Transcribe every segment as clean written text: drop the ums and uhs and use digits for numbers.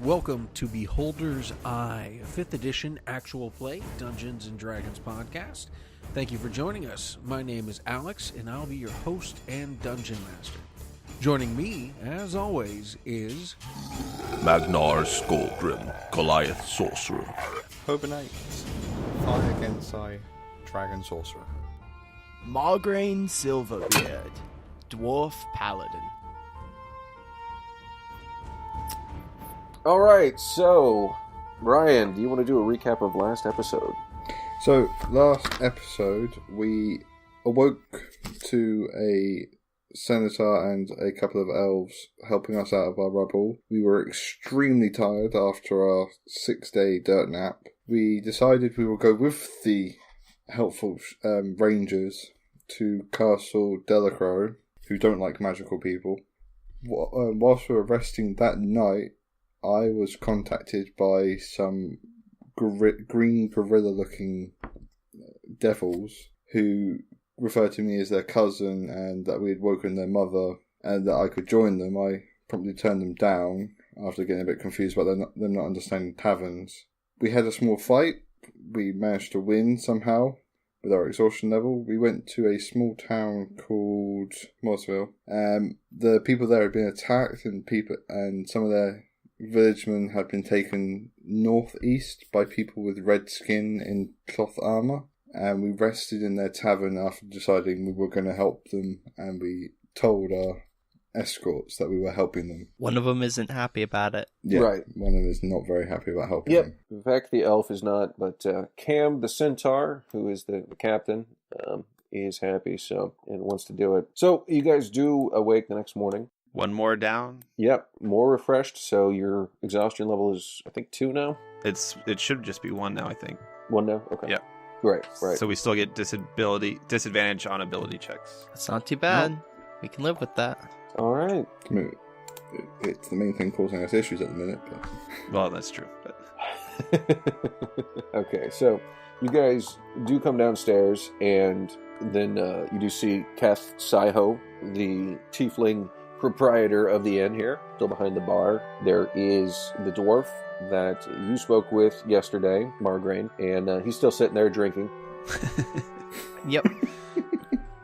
Welcome to Beholder's Eye, a 5th edition actual play Dungeons & Dragons podcast. Thank you for joining us. My name is Alex, and I'll be your host and Dungeon Master. Joining me, as always, is... Magnar Skullgrim, Goliath Sorcerer. Overnight, fignts, Dragon Sorcerer. Margraine Silverbeard, Dwarf Paladin. Alright, so, Ryan, do you want to do a recap of last episode? So, last episode, we awoke to a senator and a couple of elves helping us out of our rubble. We were extremely tired after our 6-day dirt nap. We decided we would go with the helpful rangers to Castle Delacroix, who don't like magical people. Whilst we were resting that night, I was contacted by some green gorilla-looking devils who referred to me as their cousin and that we had woken their mother and that I could join them. I promptly turned them down after getting a bit confused about them not understanding taverns. We had a small fight. We managed to win somehow with our exhaustion level. We went to a small town called Mossville. The people there had been attacked and some of their villagemen had been taken northeast by people with red skin in cloth armour, and we rested in their tavern after deciding we were going to help them, and we told our escorts that we were helping them. One of them isn't happy about it. Yeah, Right. One of them is not very happy about helping Yep. them. In fact, the elf is not, but Cam the centaur, who is the captain, is happy and wants to do it. So, you guys do awake the next morning. One more down. Yep, more refreshed, so your exhaustion level is, I think, 2 now? It should just be 1 now, I think. 1 now? Okay. Yep. Right. So we still get disadvantage on ability checks. It's not too bad. We can live with that. All right. I mean, it's the main thing causing us issues at the minute. But... Well, that's true. But... Okay, so you guys do come downstairs, and then you do see Kath Saiho, the tiefling proprietor of the inn here, still behind the bar. There is the dwarf that you spoke with yesterday, Margraine, and he's still sitting there drinking. Yep.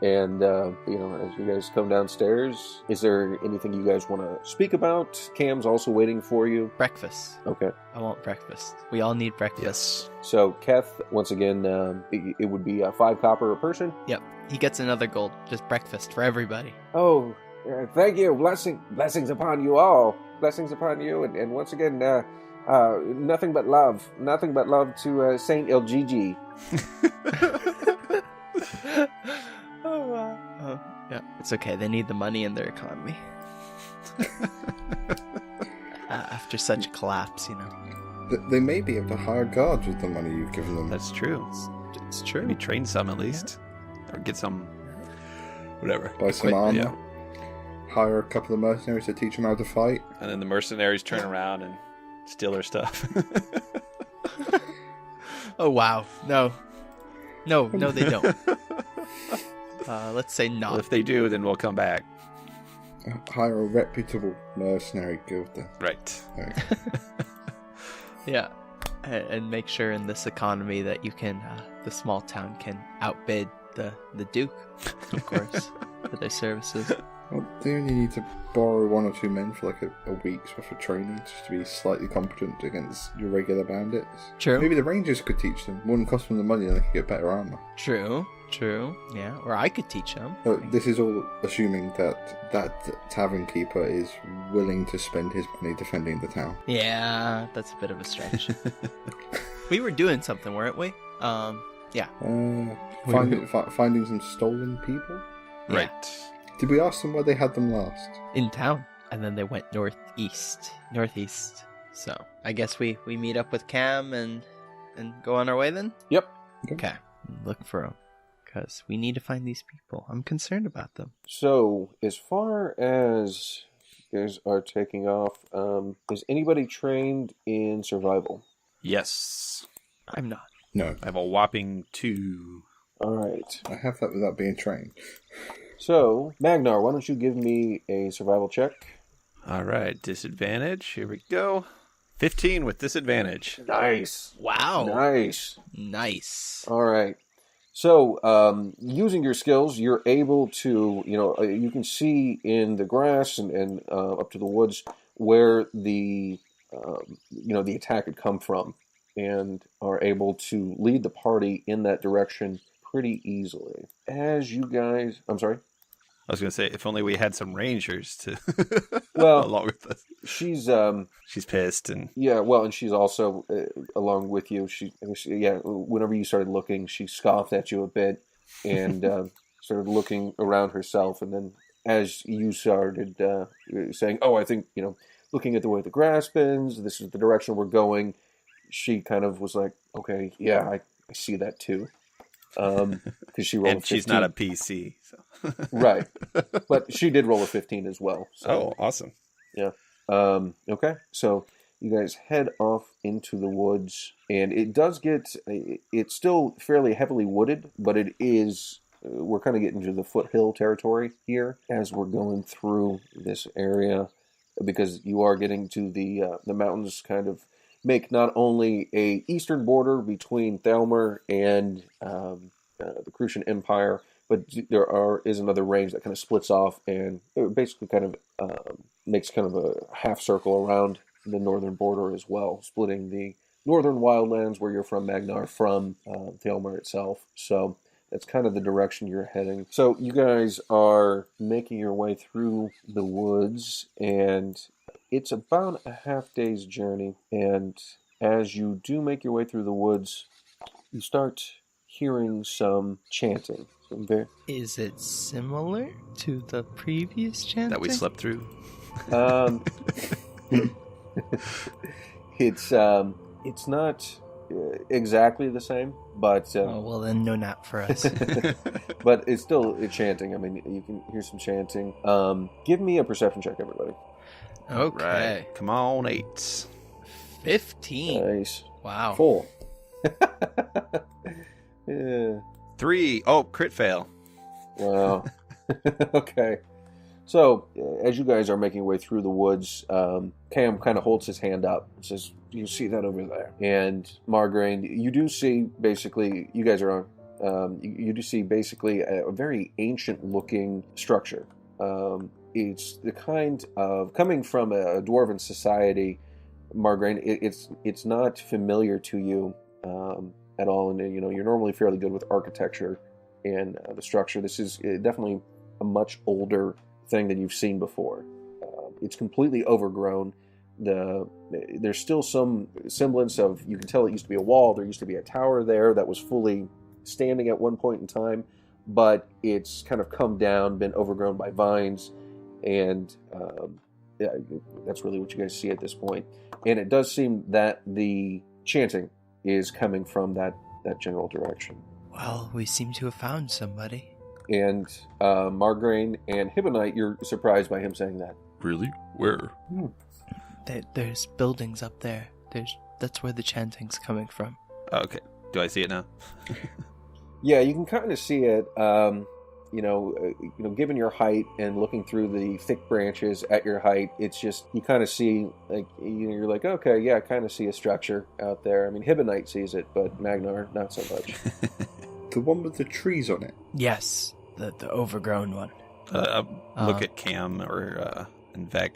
And, as you guys come downstairs, is there anything you guys want to speak about? Cam's also waiting for you. Breakfast. Okay. I want breakfast. We all need breakfast. Yes. So, Kath, once again, it would be 5 copper a person. Yep. He gets another gold. Just breakfast for everybody. Oh, thank you. Blessings upon you all. Blessings upon you. And once again, nothing but love. Nothing but love to Saint Elgigi. Oh, wow. Yeah. It's okay. They need the money in their economy. After such a collapse, They may be able to hire guards with the money you've given them. That's true. It's true. Maybe train some at least. Or get some... Whatever. Buy some armor. Yeah. Hire a couple of mercenaries to teach them how to fight. And then the mercenaries turn around and steal their stuff. Oh, wow. No, they don't. Let's say not. Well, if they do, then we'll come back. Hire a reputable mercenary guild then. Right. Yeah. And make sure in this economy that you can, the small town can outbid the Duke, of course, for their services. Well, they only need to borrow 1 or 2 men for like a week's worth of training just to be slightly competent against your regular bandits. True. Maybe the rangers could teach them. Wouldn't cost them the money and they could get better armor. True. Yeah, or I could teach them. This is all assuming that tavern keeper is willing to spend his money defending the town. Yeah, that's a bit of a stretch. We were doing something, weren't we? Yeah. Finding some stolen people? Right. Did we ask them where they had them last? In town. And then they went northeast. So, I guess we meet up with Cam and go on our way then? Yep. Okay. Look for them. Because we need to find these people. I'm concerned about them. So, as far as you guys are taking off, is anybody trained in survival? Yes. I'm not. No. I have a whopping 2. All right. I have that without being trained. So, Magnar, why don't you give me a survival check? All right, disadvantage. Here we go. 15 with disadvantage. Nice. Wow. Nice. All right. So, using your skills, you're able to, you can see in the grass and up to the woods where the attack had come from, and are able to lead the party in that direction pretty easily. As you guys, I'm sorry. I was going to say, if only we had some rangers to along with us. She's pissed and and she's also along with you. Whenever you started looking, she scoffed at you a bit and started looking around herself. And then as you started saying, "Oh, I think looking at the way the grass bends, this is the direction we're going," she kind of was like, "Okay, yeah, I see that too." Because she rolled and a 15. She's not a PC, so. Right, but she did roll a 15 as well. So. Oh, awesome! Yeah. Okay, so you guys head off into the woods, and it does it's still fairly heavily wooded, but it is. We're kind of getting to the foothill territory here as we're going through this area, because you are getting to the mountains. Kind of make not only a eastern border between Thalmer and the Crucian Empire, but there is another range that kind of splits off and it basically kind of makes kind of a half circle around the northern border as well, splitting the northern wildlands where you're from, Magnar, from Thalmer itself. So that's kind of the direction you're heading. So you guys are making your way through the woods, and it's about a half day's journey. And as you do make your way through the woods, you start hearing some chanting. Is it similar to the previous chanting that we slept through? It's not exactly the same, but well then no nap for us. but it's still chanting. I mean, you can hear some chanting. Give me a perception check, everybody. Okay. Right. Come on, 8. 15. Nice. Wow. 4. Yeah. 3. Oh, crit fail. Wow. Okay. So, as you guys are making your way through the woods, Cam kind of holds his hand up and says, "Do you see that over there?" And Margraine, you do see basically, you guys are on, you do see basically a very ancient-looking structure. It's the kind of, coming from a dwarven society, Margraine, it's not familiar to you at all, and you're normally fairly good with architecture and the structure. This is definitely a much older thing than you've seen before. It's completely overgrown. There's still some semblance of, you can tell it used to be a wall. There used to be a tower there that was fully standing at one point in time, but it's kind of come down, been overgrown by vines, and that's really what you guys see at this point. And it does seem that the chanting is coming from that general direction. Well, we seem to have found somebody. And Margraine and Hibonite, you're surprised by him saying that. Really? Where? There's buildings up there. That's where the chanting's coming from. Okay. Do I see it now? Yeah, you can kind of see it. Given your height and looking through the thick branches at your height, it's just, you kind of see, like, you're like, okay, yeah, I kind of see a structure out there. I mean, Hibonite sees it, but Magnar, not so much. The one with the trees on it? Yes, the overgrown one. Look at Cam or and Vec.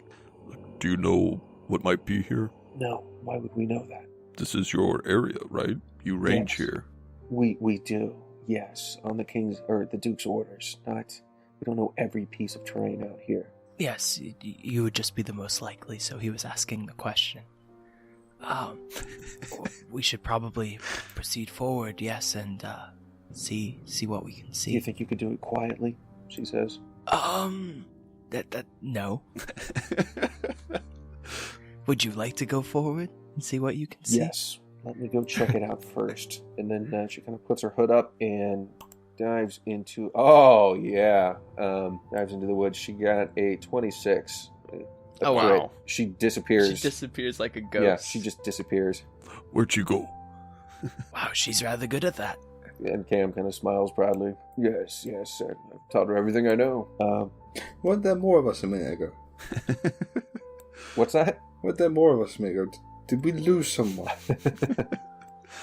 Do you know what might be here? No, why would we know that? This is your area, right? You range here. We do, yes, on the king's or the duke's orders. We don't know every piece of terrain out here. Yes, you would just be the most likely, so he was asking the question. We should probably proceed forward, yes, and see what we can see. You think you could do it quietly? She says. No. Would you like to go forward and see what you can see? Yes. Let me go check it out first. And then she kind of puts her hood up and dives into... Oh, yeah. Dives into the woods. She got a 26. Oh, wow. She disappears. She disappears like a ghost. Yeah, she just disappears. Where'd you go? Wow, she's rather good at that. And Cam kind of smiles proudly. Yes, I've taught her everything I know. Weren't there more of us a minute ago? What's that? Weren't there more of us a minute ago? Did we lose someone?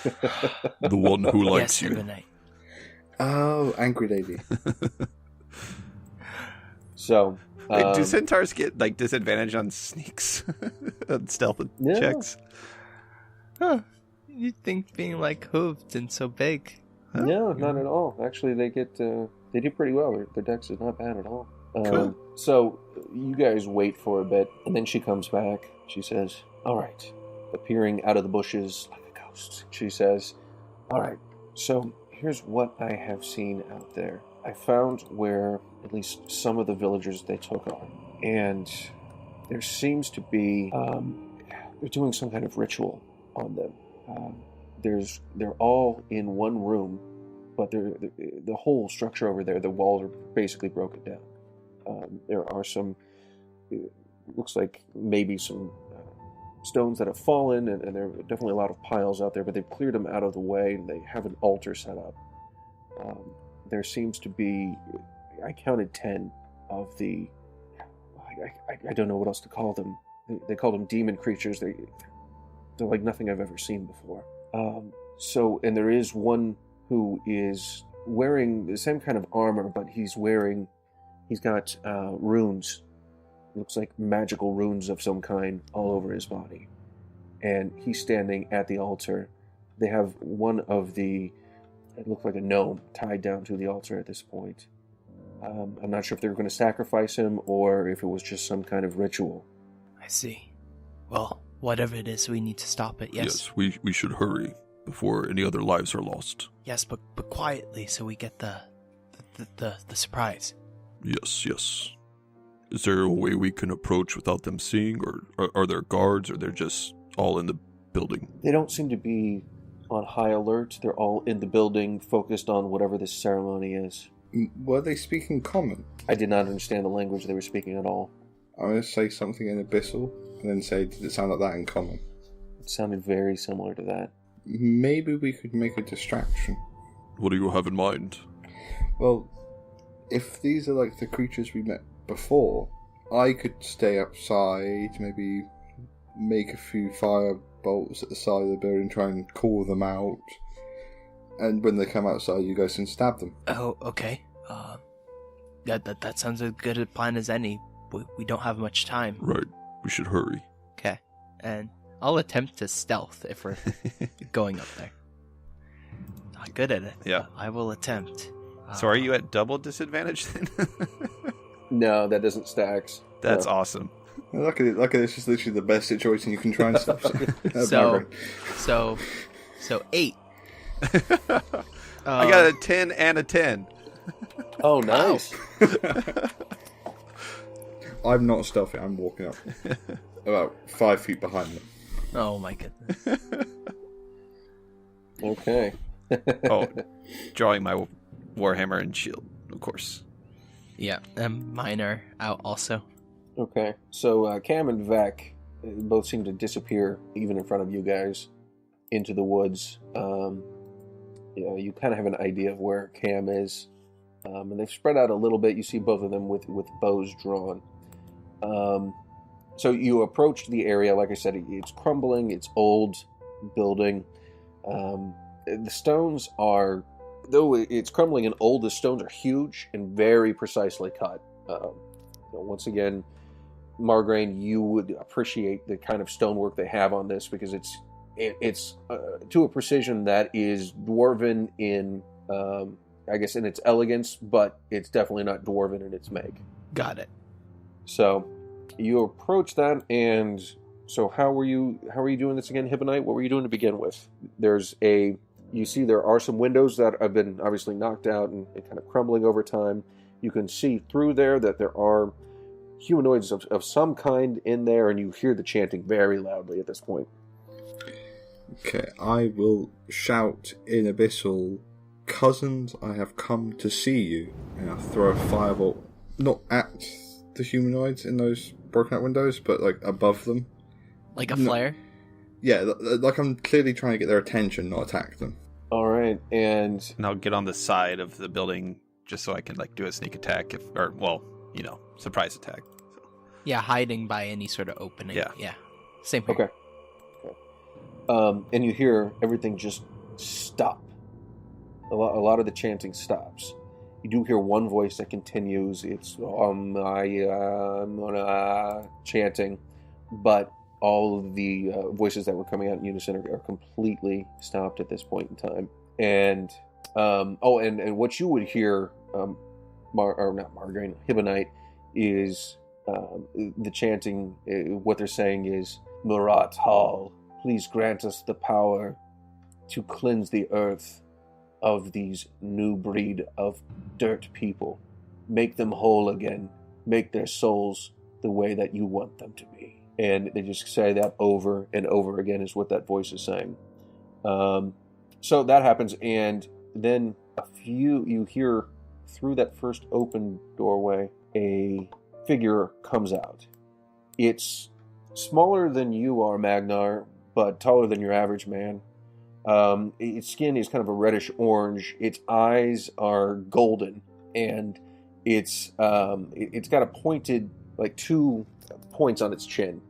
The one who likes yes, you. Ebonite. Oh, angry lady. So, Wait, do centaurs get like disadvantage on sneaks, on stealth checks? Huh. You'd think being like hooved and so big. Huh? no, not at all. Actually, they do pretty well. Their dex is not bad at all. Cool. So you guys wait for a bit, and then she comes back. She says, "All right," appearing out of the bushes like a ghost. She says, "All right. So here's what I have seen out there. I found where at least some of the villagers they took on, and there seems to be they're doing some kind of ritual on them. They're all in one room, but the whole structure over there, the walls are basically broken down. There are some, it looks like maybe some stones that have fallen, and there are definitely a lot of piles out there, but they've cleared them out of the way, and they have an altar set up. There seems to be, I counted 10 of the, I don't know what else to call them. They call them demon creatures. They're like nothing I've ever seen before. And there is one who is wearing the same kind of armor, but he's got runes. Looks like magical runes of some kind all over his body. And he's standing at the altar. They have one of the, it looked like a gnome, tied down to the altar at this point. I'm not sure if they were going to sacrifice him or if it was just some kind of ritual. I see. Well, whatever it is, we need to stop it, yes? Yes, we should hurry before any other lives are lost. Yes, but quietly so we get the surprise. Yes. Is there a way we can approach without them seeing, or are there guards, or they're just all in the building? They don't seem to be on high alert. They're all in the building, focused on whatever this ceremony is. Were they speaking common? I did not understand the language they were speaking at all. I'm going to say something in Abyssal, and then say, did it sound like that in common? It sounded very similar to that. Maybe we could make a distraction. What do you have in mind? Well, if these are like the creatures we met before, I could stay outside, maybe make a few fire bolts at the side of the building, try and call them out, and when they come outside, you guys can stab them. Oh, okay. That sounds as good a plan as any. We don't have much time. Right, we should hurry. Okay, and I'll attempt to stealth if we're going up there. Not good at it. Yeah. I will attempt. So are you at double disadvantage then? No, that doesn't stacks. That's No. awesome. Look at it, this is literally the best situation you can try and stop. So 8. I got a 10 and a 10. Oh, nice. I'm not stealthy, I'm walking up. About 5 feet behind them. Oh my goodness. Okay. Oh, drawing my warhammer and shield, of course. Yeah, and mine are out also. Okay. So Cam and Vec both seem to disappear, even in front of you guys, into the woods. You kind of have an idea of where Cam is. And they've spread out a little bit. You see both of them with bows drawn. So you approach the area. Like I said, it's crumbling. It's old building. The stones are, though it's crumbling and old, the stones are huge and very precisely cut. Once again, Margraine, you would appreciate the kind of stonework they have on this because it's to a precision that is dwarven in, I guess, in its elegance, but it's definitely not dwarven in its make. Got it. So you approach that, and so how were you doing this again, Hibonite? What were you doing to begin with? You see there are some windows that have been obviously knocked out and kind of crumbling over time. You can see through there that there are humanoids of some kind in there, and you hear the chanting very loudly at this point. Okay, I will shout in Abyssal, "Cousins, I have come to see you," and I'll throw a firebolt, not at the humanoids in those broken out windows, but like above them. Like a flare? Yeah, like I'm clearly trying to get their attention, not attack them. All right, and I'll get on the side of the building just so I can do a sneak attack, surprise attack. Yeah, hiding by any sort of opening. Yeah. Same here. Okay. And you hear everything just stop. A lot of the chanting stops. You do hear one voice that continues. It's chanting, but all of the voices that were coming out in unison are completely stopped at this point in time. And and what you would hear, Hibonite, is the chanting. What they're saying is, Murat Hall, please grant us the power to cleanse the earth of these new breed of dirt people. Make them whole again. Make their souls the way that you want them to be. And they just say that over and over again is what that voice is saying. So that happens, and then you hear through that first open doorway, a figure comes out. It's smaller than you are, Magnar, but taller than your average man. Its skin is kind of a reddish orange. Its eyes are golden, and it's got a pointed, like 2 points on its chin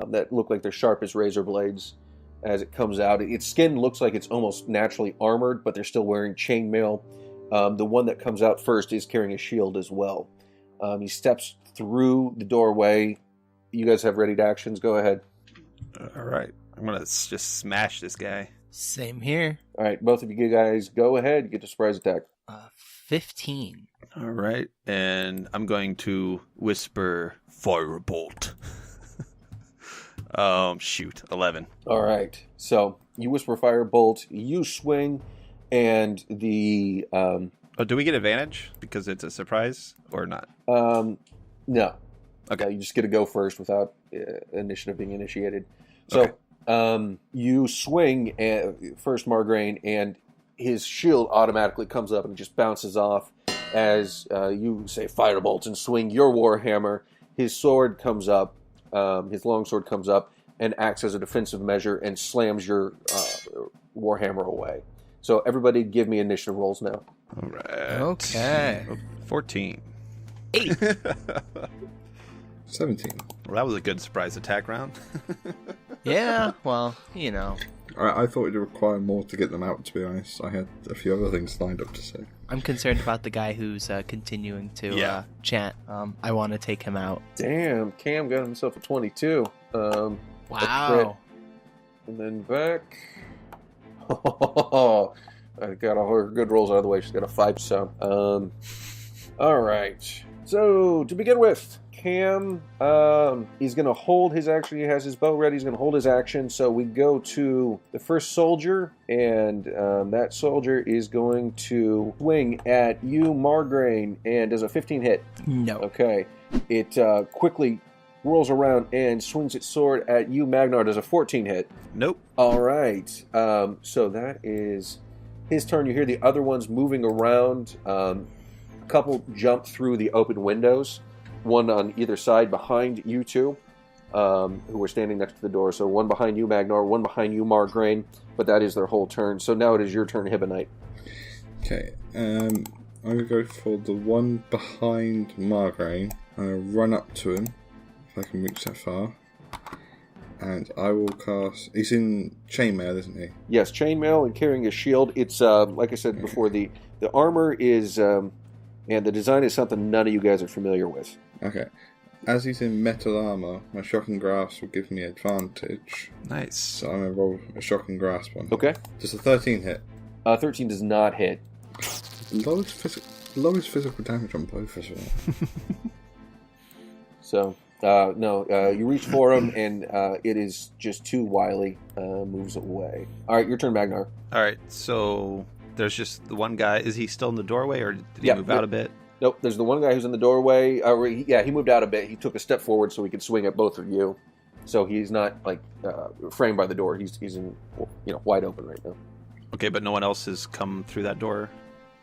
that look like they're sharp as razor blades as it comes out. Its skin looks like it's almost naturally armored, but they're still wearing chainmail. The one that comes out first is carrying a shield as well. He steps through the doorway. You guys have ready to actions. Go ahead. All right. I'm going to just smash this guy. Same here. All right, both of you guys, go ahead. Get a surprise attack. 15. All right. And I'm going to whisper Firebolt. 11. All right. So you whisper Firebolt. You swing, and the... do we get advantage because it's a surprise or not? No. Okay. You just get to go first without initiative being initiated. So... Okay. You swing first, Margraine, and his shield automatically comes up and just bounces off as you say Firebolt and swing your warhammer. His sword comes up, his longsword comes up and acts as a defensive measure and slams your warhammer away. So everybody give me initiative rolls now. All right. Okay. 14. 8. 17. Well, that was a good surprise attack round. Yeah, well, you know. I thought it would require more to get them out, to be honest. I had a few other things lined up to say. I'm concerned about the guy who's continuing to chant. I want to take him out. Damn, Cam got himself a 22. Wow. And then back. I got all her good rolls out of the way. She's got a 5, so. All right. So, to begin with, Cam, he's going to hold his action. He has his bow ready. He's going to hold his action. So we go to the first soldier, and that soldier is going to swing at you, Margraine, and does a 15 hit. No. Okay. It quickly rolls around and swings its sword at you, Magnar, does a 14 hit. Nope. All right. So that is his turn. You hear the other ones moving around. A couple jump through the open windows. One on either side behind you two, who were standing next to the door. So one behind you, Magnar, one behind you, Margraine, but that is their whole turn. So now it is your turn, Hibonite. Okay, I'm going to go for the one behind Margraine. I'm going to run up to him, if I can reach that far. And I will cast... He's in chainmail, isn't he? Yes, chainmail and carrying a shield. It's, like I said before, the armor is... and the design is something none of you guys are familiar with. Okay. As he's in metal armor, my shocking grasp will give me advantage. Nice. So I'm going to roll a shocking grasp on him. Okay. Does a 13 hit? 13 does not hit. Lowest physical damage on both as well. So, no, you reach for him, and it is just too wily, moves away. All right, your turn, Magnar. All right, so there's just the one guy. Is he still in the doorway, or did he move out a bit? Nope, there's the one guy who's in the doorway. He moved out a bit. He took a step forward so he could swing at both of you. So he's not like framed by the door. He's in wide open right now. Okay, but no one else has come through that door.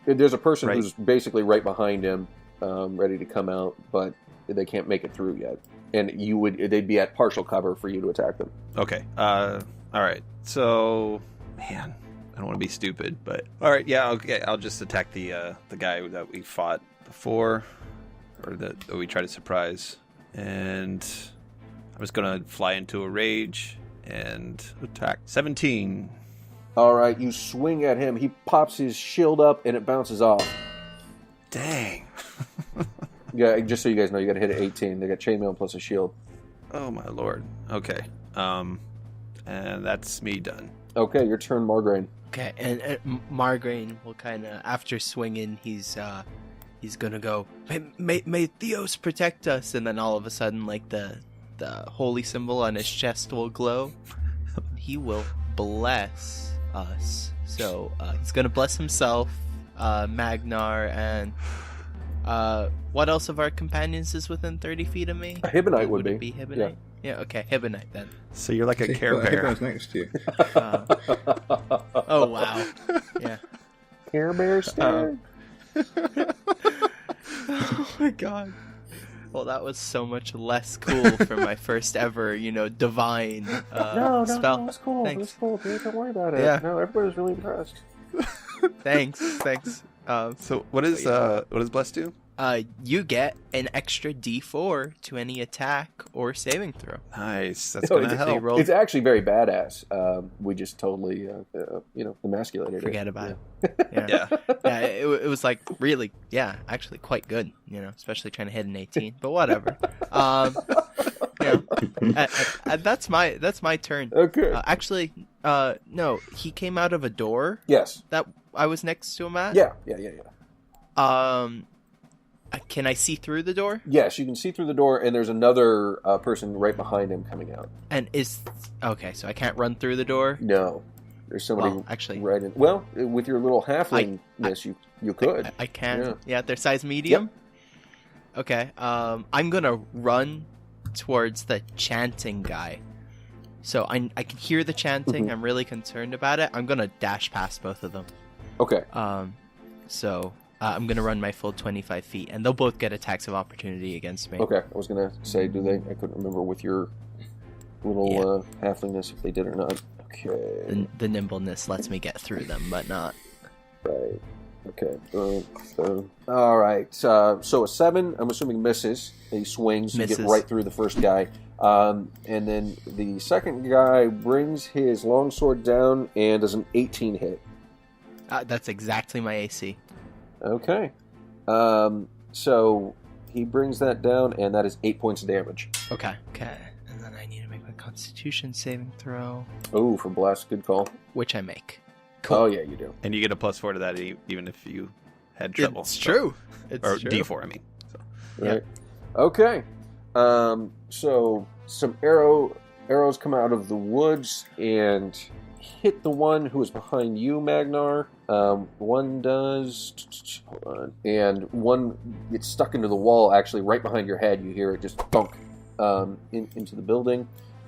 There's a person who's basically right behind him, ready to come out, but they can't make it through yet. And they'd be at partial cover for you to attack them. Okay. All right. So, man, I don't want to be stupid, but all right. Yeah. Okay. I'll just attack the guy that we fought before, or that we tried to surprise, and I'm just gonna fly into a rage and attack. 17. All right, you swing at him. He pops his shield up, and it bounces off. Dang. Yeah, just so you guys know, you got to hit an 18. They got chainmail plus a shield. Oh my lord. Okay. And that's me done. Okay, your turn, Margraine. Okay, and Margraine will kind of, after swinging, he's gonna go, may Theos protect us, and then all of a sudden, like, the holy symbol on his chest will glow. He will bless us. So, he's gonna bless himself, Magnar, and what else of our companions is within 30 feet of me? A Hibonite would it be Hibonite? Yeah, okay, Hibonite then. So you're like a Care Bear. Hibonite's next to you. Oh, wow. Yeah. Care Bear stare. Oh my god. Well, that was so much less cool for my first ever, divine spell. No, it's cool. Thanks. It's cool, dude. Don't worry about it. Yeah. No, everybody's really impressed. Thanks. So what does Bless do? You get an extra D4 to any attack or saving throw. Nice. That's No, gonna it's- help. roll- It's actually very badass. We just totally, emasculated it. Forget about Yeah. it. Yeah. Yeah. It was like really, actually quite good, especially trying to hit an 18, but whatever. And that's my turn. Okay. Actually, no, he came out of a door Yes. that I was next to him at. Yeah. Can I see through the door? Yes, you can see through the door, and there's another person right behind him coming out. And okay, so I can't run through the door. No, there's somebody Well, actually, right in. Well, with your little halflingness, you could. I can. Yeah. Yeah, they're size medium. Okay. I'm gonna run towards the chanting guy. So I can hear the chanting. Mhm. I'm really concerned about it. I'm gonna dash past both of them. Okay. So I'm gonna run my full 25 feet, and they'll both get attacks of opportunity against me. Okay. I was gonna say, do they? I couldn't remember with your little halflingness if they did or not. Okay. The nimbleness lets me get through them, but not. Right. Okay. All right. So a 7, I'm assuming misses. He swings. You get Misses. right through the first guy. And then the second guy brings his longsword down and does an 18 hit. That's exactly my AC. Okay. So he brings that down, and that is 8 points of damage. Okay. And then I need to make my Constitution saving throw, Oh, for blast. Good call. which I make. Oh, yeah, you do. And you get a +4 to that even if you had trouble. It's true. It's Or true. D4, I mean. So. Right. Okay. So some arrows come out of the woods and hit the one who is behind you, Magnar. One does... Hold on. And one gets stuck into the wall, actually, right behind your head. You hear it just thunk into the building.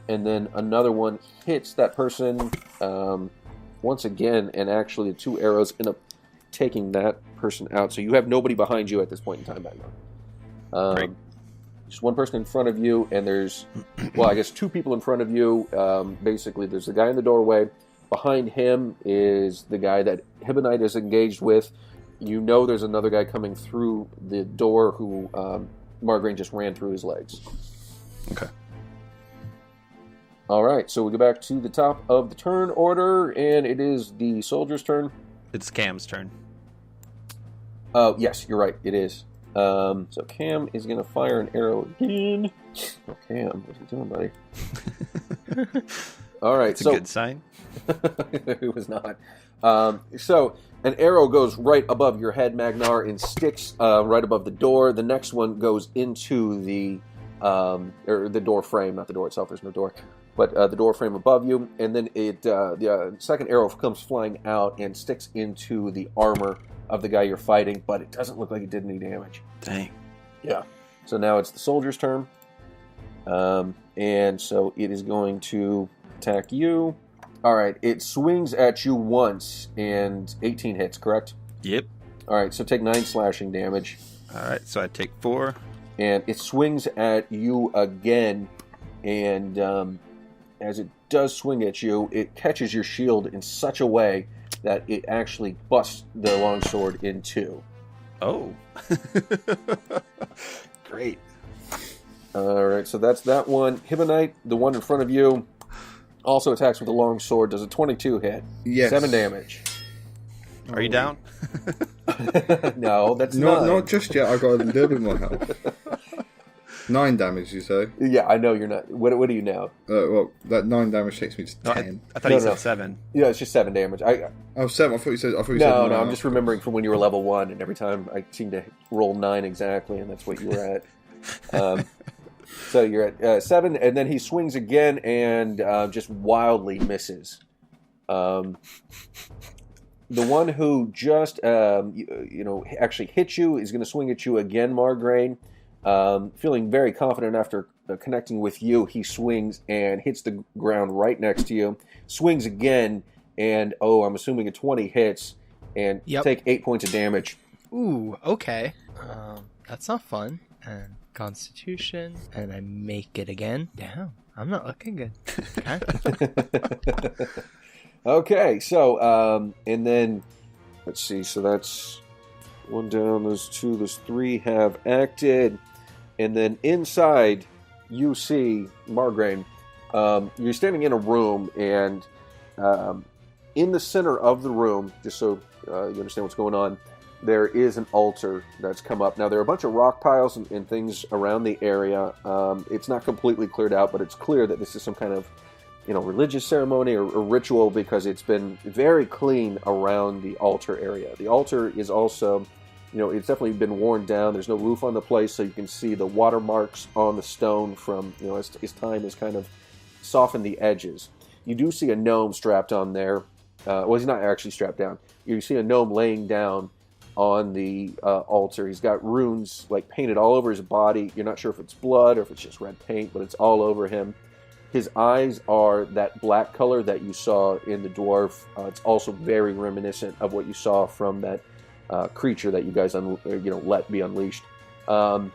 And then another one hits that person once again, and actually the 2 arrows end up taking that person out. So you have nobody behind you at this point in time, Magnar. Great. Just one person in front of you, and there's, well, I guess 2 people in front of you. Basically, there's the guy in the doorway. Behind him is the guy that Hibonite is engaged with. You know there's another guy coming through the door who Margraine just ran through his legs. Okay. All right, so we go back to the top of the turn order, and it is the soldier's turn. It's Cam's turn. Oh, yes, you're right, it is. So Cam is going to fire an arrow again. Oh, Cam, what's he doing, buddy? All right, It's a good sign. It was not. So an arrow goes right above your head, Magnar, and sticks right above the door. The next one goes into the door frame, not the door itself. There's no door, but the door frame above you. And then the second arrow comes flying out and sticks into the armor of the guy you're fighting, but it doesn't look like it did any damage. Dang. Yeah. So now it's the soldier's turn. And so it is going to attack you. All right. It swings at you once and 18 hits, correct? Yep. All right. So take 9 slashing damage. All right. So I take 4. And it swings at you again. And as it does swing at you, it catches your shield in such a way that it actually busts the longsword in 2. Oh. Great. All right, so that's that one. Hibonite, the one in front of you, Also attacks with a long sword. Does a 22 hit? Yes. 7 damage. Are you down? No, that's not just yet. I got a little bit more health. 9 damage, you say? Yeah, I know you're not. What are you now? Well, that 9 damage takes me to 10. I thought you said 7. Yeah, it's just 7 damage. 7. I thought you said. No, I'm just remembering from when you were level 1, and every time I seem to roll 9 exactly, and that's what you were at. So you're at 7, and then he swings again and just wildly misses. The one who just actually hit you is going to swing at you again, Margraine. Feeling very confident after connecting with you, he swings and hits the ground right next to you. Swings again, and I'm assuming a 20 hits, and take 8 points of damage. Ooh, okay. That's not fun. And Constitution, and I make it again. Damn, I'm not looking good. Okay. Okay, so, and then, let's see, so that's 1 down, those 2, those 3 have acted, and then inside, you see, Margraine, you're standing in a room, and in the center of the room, just so you understand what's going on, there is an altar that's come up. Now, there are a bunch of rock piles and things around the area. It's not completely cleared out, but it's clear that this is some kind of religious ceremony or ritual, because it's been very clean around the altar area. The altar is also, it's definitely been worn down. There's no roof on the place, so you can see the watermarks on the stone from, as time has kind of softened the edges. You do see a gnome strapped on there. Well, he's not actually strapped down. You see a gnome laying down on the altar. He's got runes painted all over his body. You're not sure if it's blood or if it's just red paint, but it's all over him. His eyes are that black color that you saw in the dwarf. It's also very reminiscent of what you saw from that creature that you guys let be unleashed as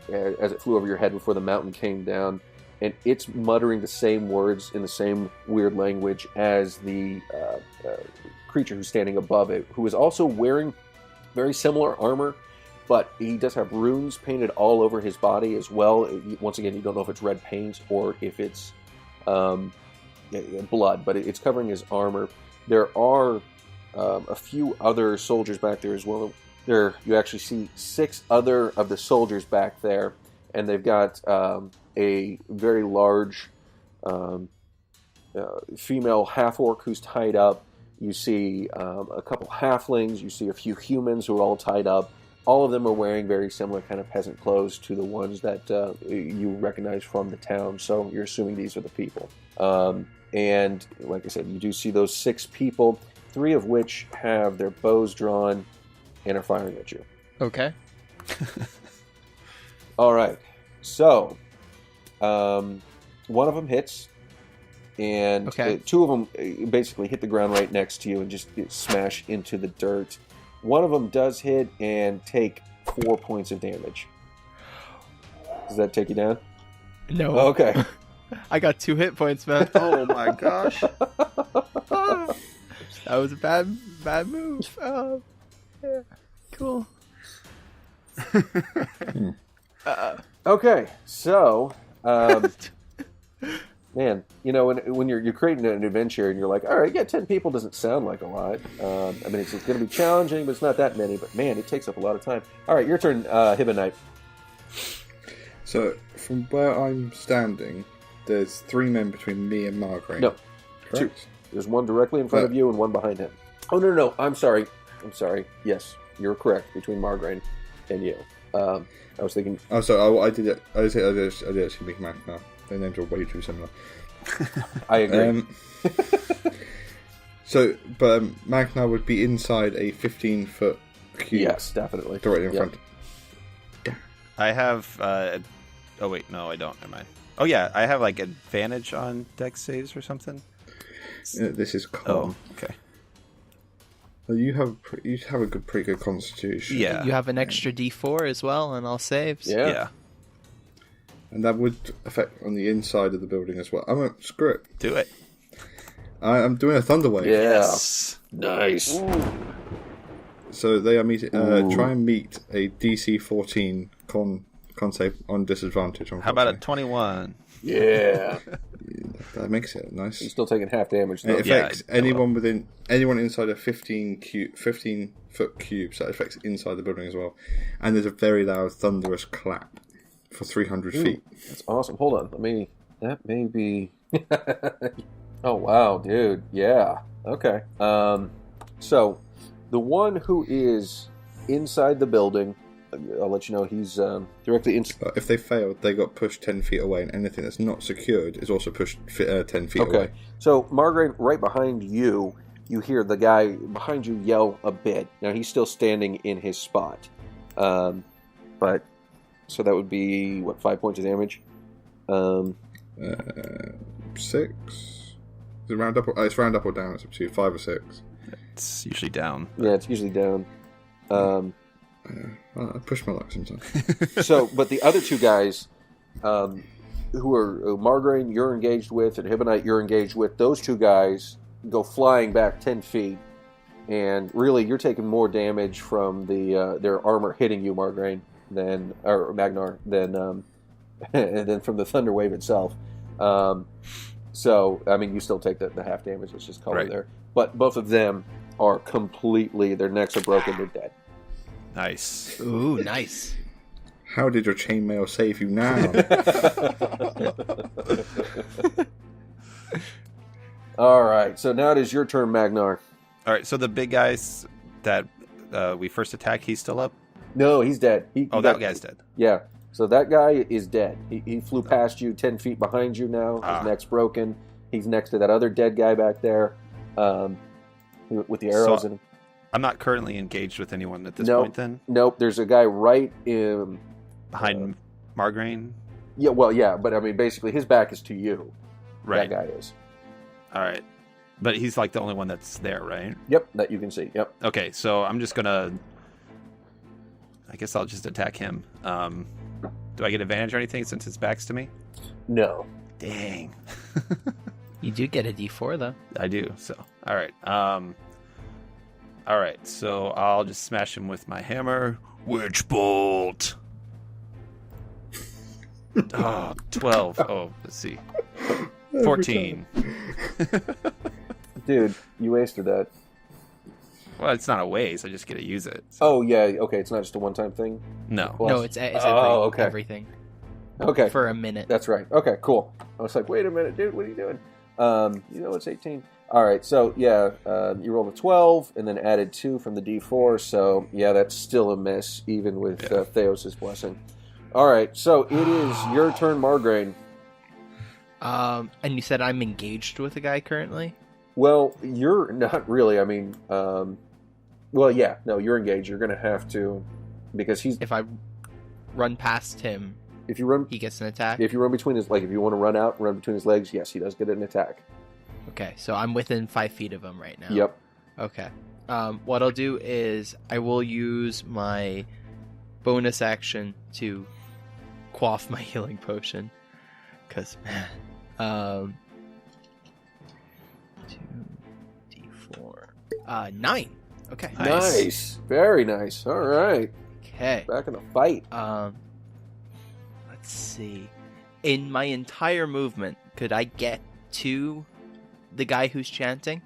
it flew over your head before the mountain came down. And it's muttering the same words in the same weird language as the creature who's standing above it, who is also wearing very similar armor, but he does have runes painted all over his body as well. Once again, you don't know if it's red paint or if it's blood, but it's covering his armor. There are a few other soldiers back there as well. You actually see 6 other of the soldiers back there, and they've got a very large female half-orc who's tied up. You see a couple halflings. You see a few humans who are all tied up. All of them are wearing very similar kind of peasant clothes to the ones that you recognize from the town. So you're assuming these are the people. And like I said, you do see those 6 people, 3 of which have their bows drawn and are firing at you. Okay. All right. So one of them hits. And 2 of them basically hit the ground right next to you and just smash into the dirt. One of them does hit and take 4 points of damage. Does that take you down? No. Okay. I got 2 hit points, man. Oh my gosh. That was a bad move. Oh, yeah. Cool. Okay, so... man, when you're creating an adventure and you're like, all right, 10 people doesn't sound like a lot. I mean, it's going to be challenging, but it's not that many. But man, it takes up a lot of time. All right, your turn, Hibonite. So, from where I'm standing, there's 3 men between me and Margraine. No, correct? 2. There's one directly in front of you and one behind him. Oh, no, I'm sorry. Yes, you're correct, between Margraine and you. I was thinking... Oh, sorry, I did actually make math now. Their names are way too similar. I agree. But Magna would be inside a 15-foot cube. Yes, definitely. Directly in front. I have... oh, wait, no, I don't. Never mind. Oh, yeah, I have, advantage on dex saves or something? This is calm. Oh, okay. You have a pretty good constitution. Yeah. You have an extra D4 as well on all saves. Yeah. And that would affect on the inside of the building as well. I'm going to screw it. Do it. I'm doing a thunder wave. Yeah. Yes. Nice. Ooh. So they are try and meet a DC 14 con save on disadvantage. How about a 21? Yeah. That makes it nice. You're still taking half damage. And Though. it affects anyone inside a 15 foot cube, so that affects inside the building as well. And there's a very loud, thunderous clap for 300 feet. That's awesome. Hold on. That may be... Oh, wow, dude. Yeah. Okay. So, the one who is inside the building, I'll let you know he's directly inside. If they failed, they got pushed 10 feet away, and anything that's not secured is also pushed 10 feet away. So, Margaret, right behind you, you hear the guy behind you yell a bit. Now, he's still standing in his spot. So that would be, 5 points of damage? 6? Is it round up? It's round up or down. It's up to you. 5 or 6. It's usually down. Yeah, it's usually down. I push my luck sometimes. So, but the other two guys, who are Margarine you're engaged with, and Hibonite you're engaged with, those two guys go flying back 10 feet, and really you're taking more damage from their armor hitting you, Margarine, or Magnar, than from the thunder wave itself. So, I mean, you still take the half damage. It's just color there. But both of them are completely, their necks are broken, they're dead. Nice. Ooh, nice. How did your chainmail save you now? All right, so now it is your turn, Magnar. All right, so the big guys that we first attacked, he's still up? No, he's dead. That guy's dead. Yeah. So that guy is dead. He flew past you 10 feet behind you now. His neck's broken. He's next to that other dead guy back there with the arrows in him. I'm not currently engaged with anyone at this point then? Nope. There's a guy right in... Behind Margarine? Yeah, well, yeah. But, I mean, basically, his back is to you. Right. That guy is. All right. But he's like the only one that's there, right? Yep, that you can see. Yep. Okay, so I'm just going to... I guess I'll just attack him. Do I get advantage or anything since his back's to me? No. Dang. You do get a D4 though. I do. So, all right. All right. So I'll just smash him with my hammer. Witch bolt. 12. Oh, let's see. 14. Dude, you wasted that. Well, it's not a waste. I just get to use it. So. Oh, yeah. Okay, it's not just a one-time thing? No. No, it's okay. everything. Okay. For a minute. That's right. Okay, cool. I was like, wait a minute, dude, what are you doing? It's 18. All right, so, yeah, you rolled a 12 and then added 2 from the D4. So, yeah, that's still a miss, even with Theos' blessing. All right, so it is your turn, Margarine. And you said I'm engaged with a guy currently? Well, you're not really. I mean, you're engaged. You're going to have to, because he's... If I run past him, if you run, he gets an attack? If you run between his, if you want to run out and run between his legs, yes, he does get an attack. Okay, so I'm within 5 feet of him right now. Yep. Okay. What I'll do is I will use my bonus action to quaff my healing potion. Because, man... 2d4. 9. Okay. Nice. Very nice. All right. Okay. Back in the fight. Let's see. In my entire movement, could I get to the guy who's chanting?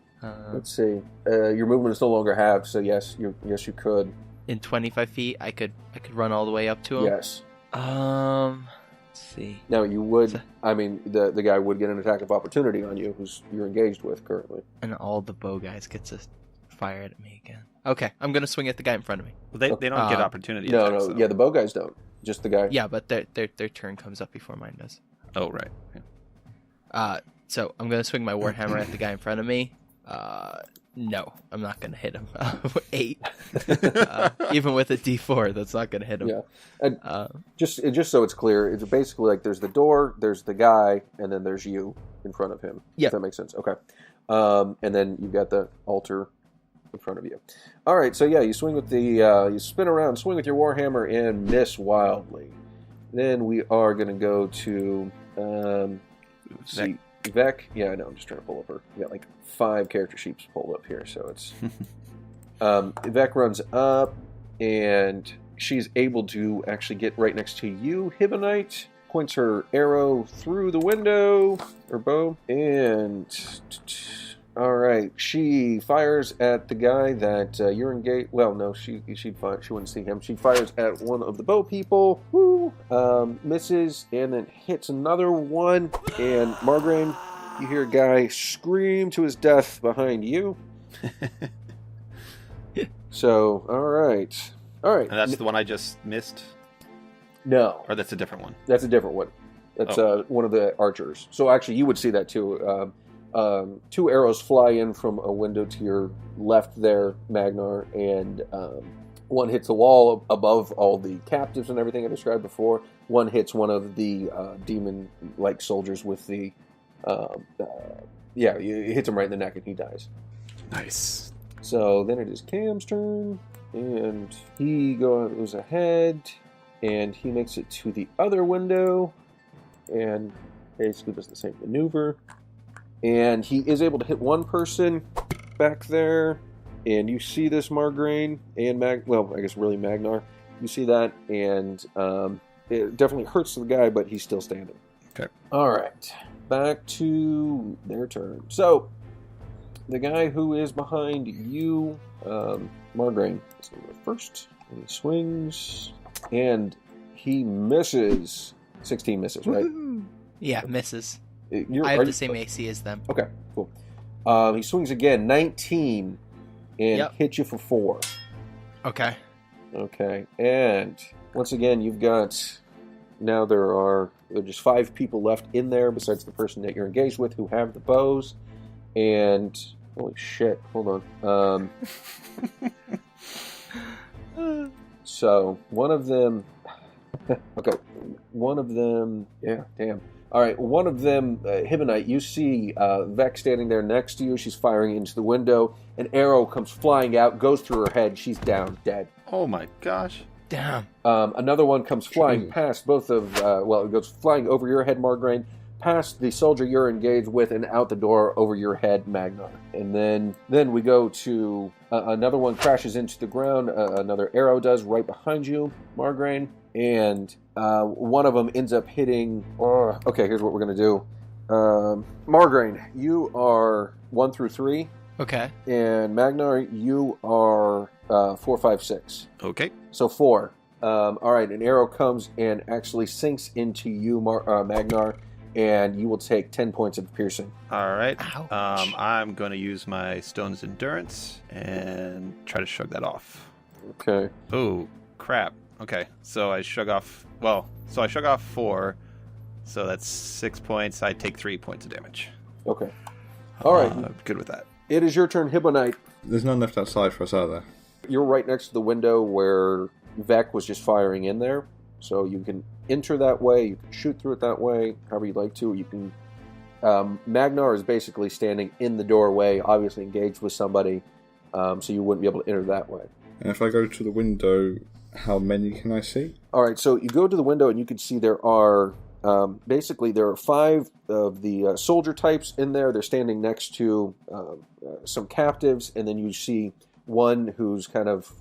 Let's see. Your movement is no longer halved, so yes, you could. In 25 feet, I could run all the way up to him. Yes. Let's see. Now you would. I mean, the guy would get an attack of opportunity on you, who's you're engaged with currently. And all the bow guys get to fire at me again. Okay, I'm gonna swing at the guy in front of me. Well, they don't get opportunity. No, attacks, no. Yeah, the bow guys don't. Just the guy. Yeah, but their turn comes up before mine does. Oh, right. Yeah. So I'm gonna swing my warhammer at the guy in front of me. No, I'm not gonna hit him. 8. Even with a D4, that's not gonna hit him. Yeah. And just so it's clear, it's basically like there's the door, there's the guy, and then there's you in front of him. Yeah. If that makes sense. Okay. And then you've got the altar in front of you. All right. So yeah, you swing with you spin around, swing with your warhammer, and miss wildly. Then we are gonna go to see. Vec, yeah, I know. I'm just trying to pull up her. We got like 5 character sheets pulled up here, so it's. Vec runs up, and she's able to actually get right next to you, Hibonite. points her arrow through the window, or bow, and all right, she fires at the guy that you're engaged. Well, no, she wouldn't see him. She fires at one of the bow people. Woo! Misses and then hits another one. And Margraine, you hear a guy scream to his death behind you. So, all right. And that's the one I just missed? No. Or that's a different one? That's a different one. That's one of the archers. So actually, you would see that too. 2 arrows fly in from a window to your left there, Magnar, and one hits the wall above all the captives and everything I described before. One hits one of the demon-like soldiers with the... it hits him right in the neck and he dies. Nice. So then it is Cam's turn, and he goes ahead, and he makes it to the other window, and basically does the same maneuver. And he is able to hit one person back there, and you see this Margraine and Magnar. You see that, and it definitely hurts the guy, but he's still standing. Okay. All right, back to their turn. So the guy who is behind you, Margraine, is going to go first, and he swings, and he misses. 16 misses, right? Yeah, misses. I Are have the same AC as them. Okay, cool. He swings again, 19, and hits you for 4. Okay. Okay, and once again, you've got... Now there are just 5 people left in there, besides the person that you're engaged with, who have the bows. And... Holy shit, hold on. So, one of them... Okay, one of them... Yeah, damn. All right, one of them, Hibonite, you see Vex standing there next to you. She's firing into the window. An arrow comes flying out, goes through her head. She's down, dead. Oh my gosh. Damn. Another one comes flying past both of... it goes flying over your head, Margraine, past the soldier you're engaged with, and out the door over your head, Magnar. And then we go to... another one crashes into the ground. Another arrow does right behind you, Margraine. And one of them ends up hitting... okay, here's what we're going to do. Margraine, you are 1 through 3. Okay. And Magnar, you are 4, 5, 6. Okay. So 4. All right, an arrow comes and actually sinks into you, Magnar, and you will take 10 points of piercing. All right. Ouch. I'm going to use my Stone's Endurance and try to shrug that off. Okay. Oh, crap. Okay, so I shrug off... Well, so I shrug off 4, so that's 6 points. I take 3 points of damage. Okay. All right. Good with that. It is your turn, Hibonite. There's none left outside for us, are there? You're right next to the window where Vec was just firing in there. So you can enter that way, you can shoot through it that way, however you'd like to. You can... Magnar is basically standing in the doorway, obviously engaged with somebody, so you wouldn't be able to enter that way. And if I go to the window, how many can I see? All right, so you go to the window and you can see there are... basically, there are 5 of the soldier types in there. They're standing next to some captives, and then you see one who's kind of,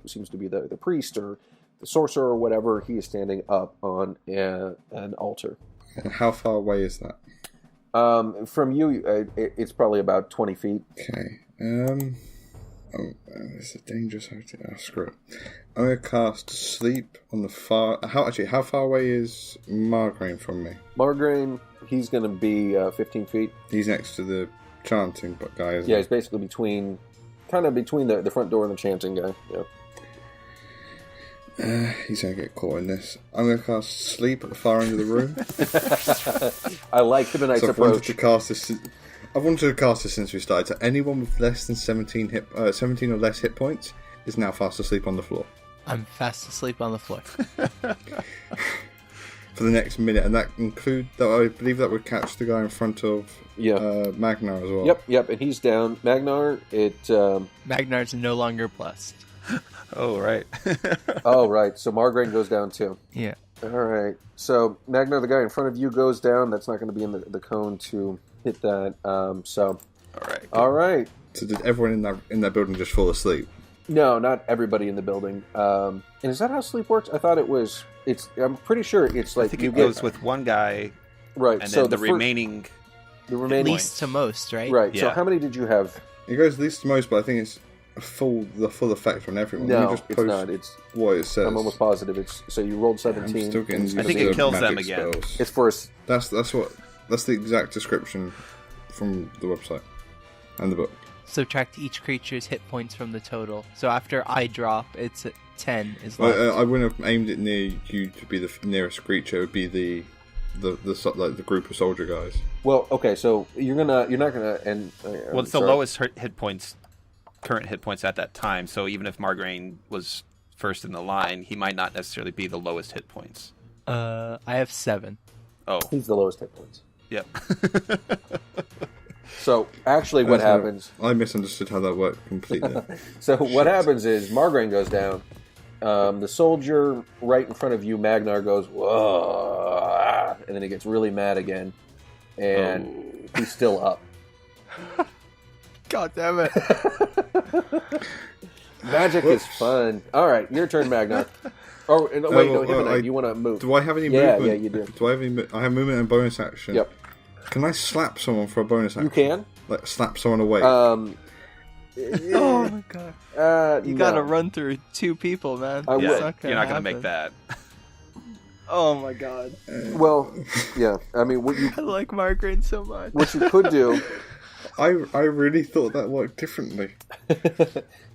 seems to be the priest or the sorcerer or whatever. He is standing up on an altar. And how far away is that? From you, it's probably about 20 feet. Okay. It's a dangerous idea. Oh, screw it. I'm going to cast Sleep on the far... How far away is Margraine from me? Margraine, he's going to be 15 feet. He's next to the chanting guy, isn't he? Yeah, he's basically between the front door and the chanting guy. Yeah. He's going to get caught in this. I'm going to cast Sleep at the far end of the room. I like Hibonite's approach. I've wanted to cast this since we started. So anyone with less than 17 or less hit points is now fast asleep on the floor. I'm fast asleep on the floor. For the next minute, and that I believe that would catch the guy in front of Magnar as well. Yep, and he's down. Magnar, Magnar's no longer blessed. Oh, right. Oh, right. So Margraine goes down too. Yeah. All right. So Magnar, the guy in front of you, goes down. That's not going to be in the cone to hit that. All right. All right. So did everyone in that building just fall asleep? No, not everybody in the building. And is that how sleep works? I thought it I'm pretty sure it's I like think you it get goes with one guy, right. and so then the fir- remaining. the remaining Least to most, right? right. So Yeah. how many did you have? It goes least to most, but I think it's the full effect on everyone. Let No, me just it's post not. It's what it says. I'm almost positive. It's so you rolled I'm 17. still getting used I think to it kills them magic again. spells. It's for us. That's the exact description from the website and the book. Subtract each creature's hit points from the total. So after I drop, it's at 10 is left. I wouldn't have aimed it near you to be the nearest creature. It would be the group of soldier guys. Well, okay. So you're not gonna and Well, it's the lowest hit points, current hit points at that time. So even if Margraine was first in the line, he might not necessarily be the lowest hit points. I have 7. Oh, He's the lowest hit points. yep. So actually, what That's how- happens? I misunderstood how that worked completely. So what happens is Margraine goes down. The soldier right in front of you, Magnar, goes whoa, and then he gets really mad again, and he's still up. God damn it. Magic is fun. All right, your turn, Magnar. Oh, no, wait, no, Hibonite, you want to move? Do I have any Yeah, movement? yeah, you do. Do I have any? I have movement and bonus action. Yep, Can I slap someone for a bonus action? you can. Like slap someone away. Oh my god. You no. gotta run through 2 people, man. I Yeah, will. It's not you're not gonna happen. make that. Oh my god. Well, yeah. I mean, what you I like Margaret so much. could do. I really thought that worked differently.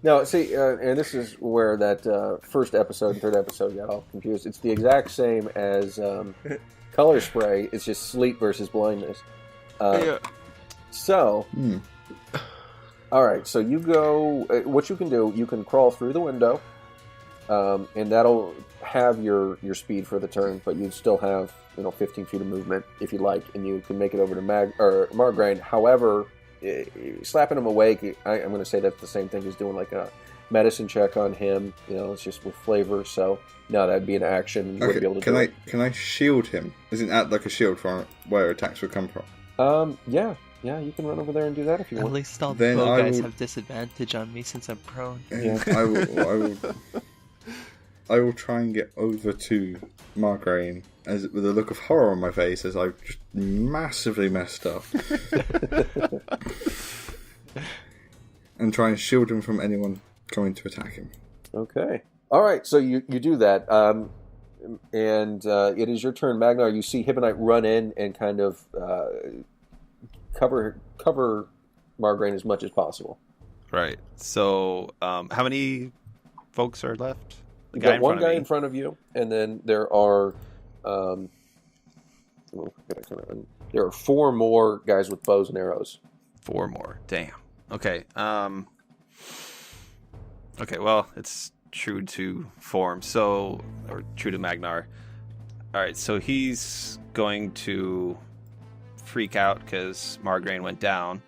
No, see, and this is where that first episode and third episode got all confused. It's the exact same as color spray. It's just sleep versus blindness. Yeah. So, all right. So you go. What you can do, you can crawl through the window, and that'll have your speed for the turn. But you'd still have 15 feet of movement if you like, and you can make it over to Margraine. However, slapping him awake, I'm going to say that's the same thing as doing like a medicine check on him. It's just with flavor. So no, that'd be an action. You wouldn't be able to Can I shield him? Isn't that like a shield for where attacks would come from? Yeah, you can run over there and do that if you At want. least all the Then bow I guys will- have disadvantage on me since I'm prone. Yeah. I will try and get over to Margraine with a look of horror on my face as I've just massively messed up. And try and shield him from anyone coming to attack him. Okay. All right. So you do that, and it is your turn, Magnar. You see Hibonite run in and kind of cover Margraine as much as possible. Right. So, how many folks are left? The You've got in one front of guy me. in front of you, and then there are 4 more guys with bows and arrows. 4 more. Damn. Okay. Okay. Well, it's true to form. So, or true to Magnar. All right. So he's going to freak out because Margraine went down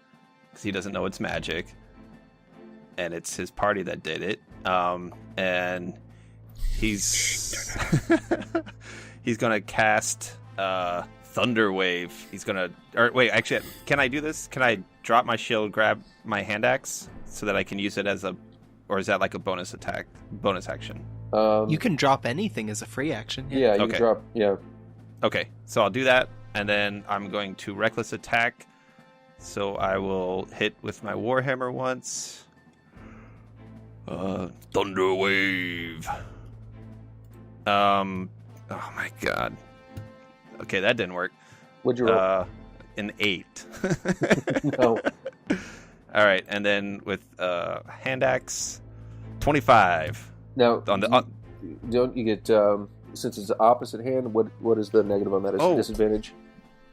because he doesn't know it's magic, and it's his party that did it. And he's he's gonna cast Thunder Wave. He's gonna. Or wait, actually, can I do this? Can I drop my shield, grab my hand axe, so that I can use it as a, or is that like a bonus action? You can drop anything as a free action. Yeah, you Okay. can drop. Yeah. Okay, so I'll do that, and then I'm going to reckless attack. So I will hit with my Warhammer once. Thunder Wave. Oh my god. Okay, that didn't work. What'd you roll? An 8. No. All right, and then with hand axe, 25. Now, On the don't you get since it's the opposite hand? What is the negative on that? Is it Oh. disadvantage?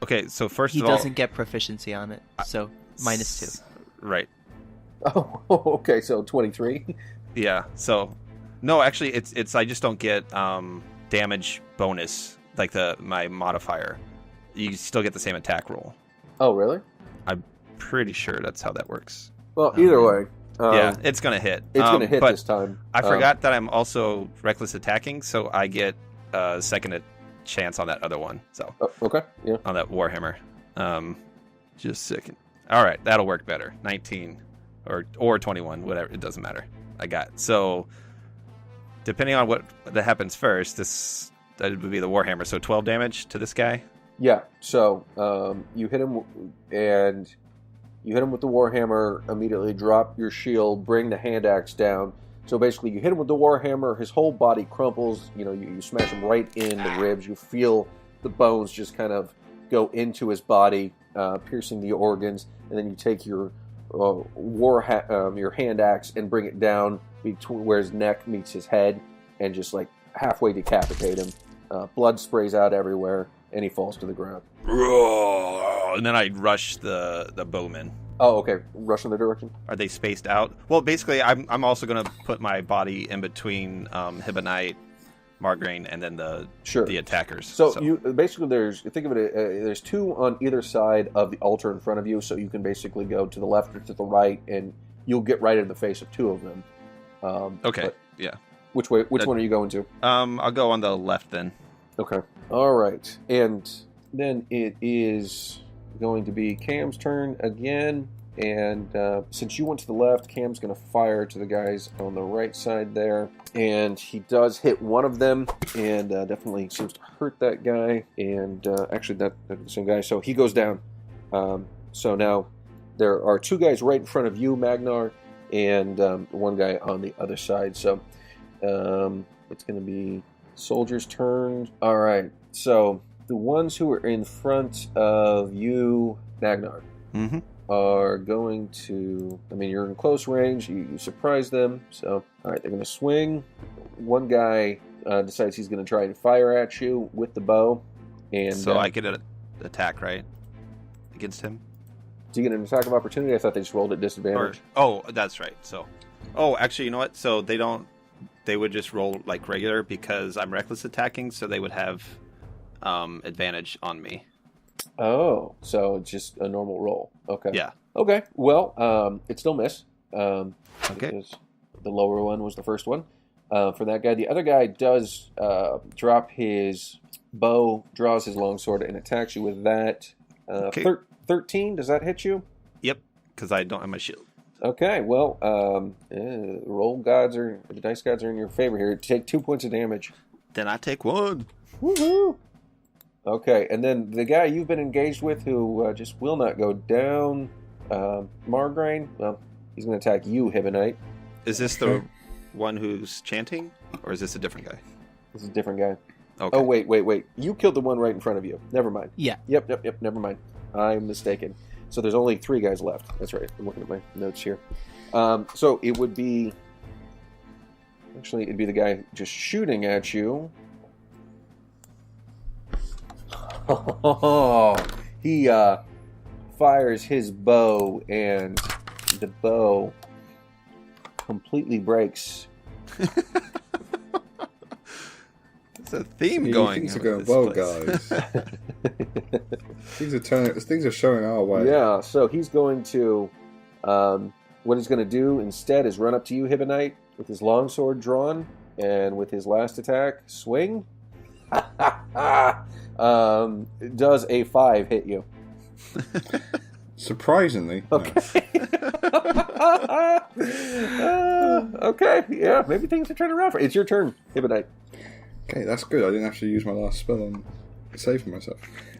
okay, so first He of all, doesn't get proficiency on it, so -2. Right. Oh, okay. So 23. Yeah. So, no, actually, it's I just don't get damage bonus like my modifier. You still get the same attack roll. Oh, really? Pretty sure that's how that works. Well, either way, Yeah, it's gonna hit. it's going to hit but this time. I forgot that I'm also reckless attacking, so I get a second chance on that other one. So Okay. Yeah. on that Warhammer. Just a second. All right, that'll work better. 19 or 21, whatever. It doesn't matter. I got so. Depending on what that happens first, this that would be the Warhammer. So 12 damage to this guy. Yeah. So you hit him, and you hit him with the Warhammer. Immediately drop your shield, bring the hand axe down. So basically, you hit him with the Warhammer. His whole body crumples. You smash him right in the ribs. You feel the bones just kind of go into his body, piercing the organs, and then you take your your hand axe and bring it down between where his neck meets his head, and just like halfway decapitate him. Blood sprays out everywhere, and he falls to the ground. And then I rush the bowmen. Oh, okay. Rush in their direction. Are they spaced out? Well, basically, I'm also going to put my body in between Hibonite, Margraine, and then the attackers. So you basically think of it. There's two on either side of the altar in front of you, so you can basically go to the left or to the right, and you'll get right in the face of two of them. Okay. Yeah. Which way? Which one are you going to? I'll go on the left then. Okay. All right. And then it is going to be Cam's turn again. And since you went to the left, Cam's going to fire to the guys on the right side there. And he does hit one of them, and definitely seems to hurt that guy. And actually, that's the same guy. So he goes down. So now there are two guys right in front of you, Magnar, and one guy on the other side. So it's going to be Soldier's turn. All right. So the ones who are in front of you, Magnar, are going to... I mean, you're in close range. You surprise them. So, all right, they're going to swing. One guy decides he's going to try and fire at you with the bow. And so I get an attack, right? Against him? Do you get an attack of opportunity? I thought they just rolled at disadvantage. That's right. So, actually, you know what? So they would just roll like regular because I'm reckless attacking, so they would have advantage on me. Oh, so it's just a normal roll. Okay. Yeah. Okay. Well, it still missed. Okay. Because the lower one was the first one. For that guy, the other guy does drop his bow, draws his longsword, and attacks you with that. Okay. 13. Does that hit you? Yep. Because I don't have my shield. Okay. Well, the dice gods are in your favor here. Take 2 points of damage. Then I take 1. Woohoo! Okay, and then the guy you've been engaged with who just will not go down, Margraine, well, he's going to attack you, Hibonite. Is this the one who's chanting, or is this a different guy? This is a different guy. Okay. Oh, wait. You killed the one right in front of you. Never mind. Yeah. Yep, never mind. I'm mistaken. So there's only 3 guys left. That's right. I'm looking at my notes here. So it would be... Actually, it'd be the guy just shooting at you. He fires his bow, and the bow completely breaks. There's a theme going. Things are going well, guys. Things are showing our way. Yeah, so he's going to... what he's going to do instead is run up to you, Hibonite, with his longsword drawn, and with his last attack, swing. Does a 5 hit you? Surprisingly. Okay. Okay, yeah, maybe things are turning around for you. It's your turn, Hibonite. Okay, that's good. I didn't have to use my last spell on saving myself.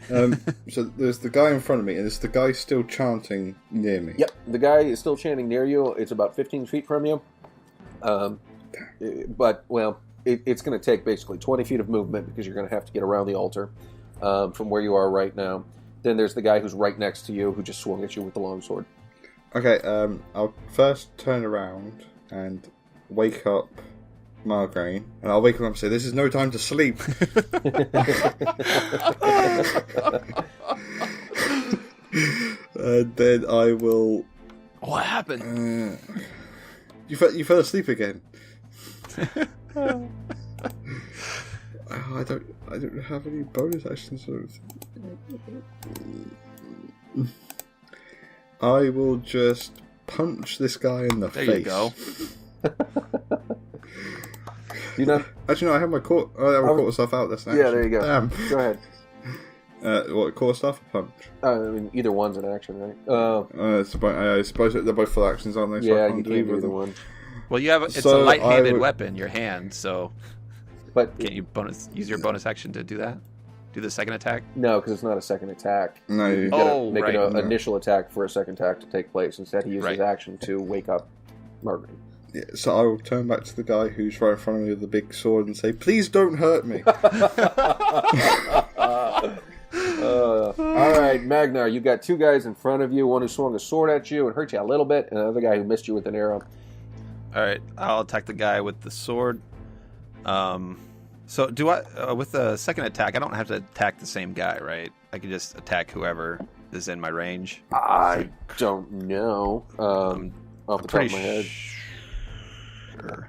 So there's the guy in front of me, and there's the guy still chanting near me. Yep, the guy is still chanting near you. It's about 15 feet from you. But, well, it's going to take basically 20 feet of movement because you're going to have to get around the altar from where you are right now. Then there's the guy who's right next to you who just swung at you with the longsword. Okay, I'll first turn around and wake up Margraine, and I'll wake him up and say, "This is no time to sleep." And then I will... What happened? You fell asleep again. I don't have any bonus actions. I will just punch this guy in the face. There you go. You know, actually, no, I have my core. I have my core stuff out. That's an action. Yeah, there you go. Damn. Go ahead. What, core stuff or punch? I mean, either one's an action, right? I suppose they're both full actions, aren't they? So yeah, I you can't can't do either one. Well, you have it's So a light-handed I would- weapon, your hand, so But Can't you use your bonus action to do that? Do the second attack? no, because it's not a second attack. No, You you gotta Oh, make right. an No. initial attack for a second attack to take place. Instead, he uses his Right. action to wake up Margaret. Yeah, so I will turn back to the guy who's right in front of me with the big sword and say, "Please don't hurt me." All right, Magnar, you got two guys in front of you. One who swung a sword at you and hurt you a little bit, and another guy who missed you with an arrow. All right, I'll attack the guy with the sword. So do I with the second attack? I don't have to attack the same guy, right? I can just attack whoever is in my range. I don't know. Off the top of my head. Sure.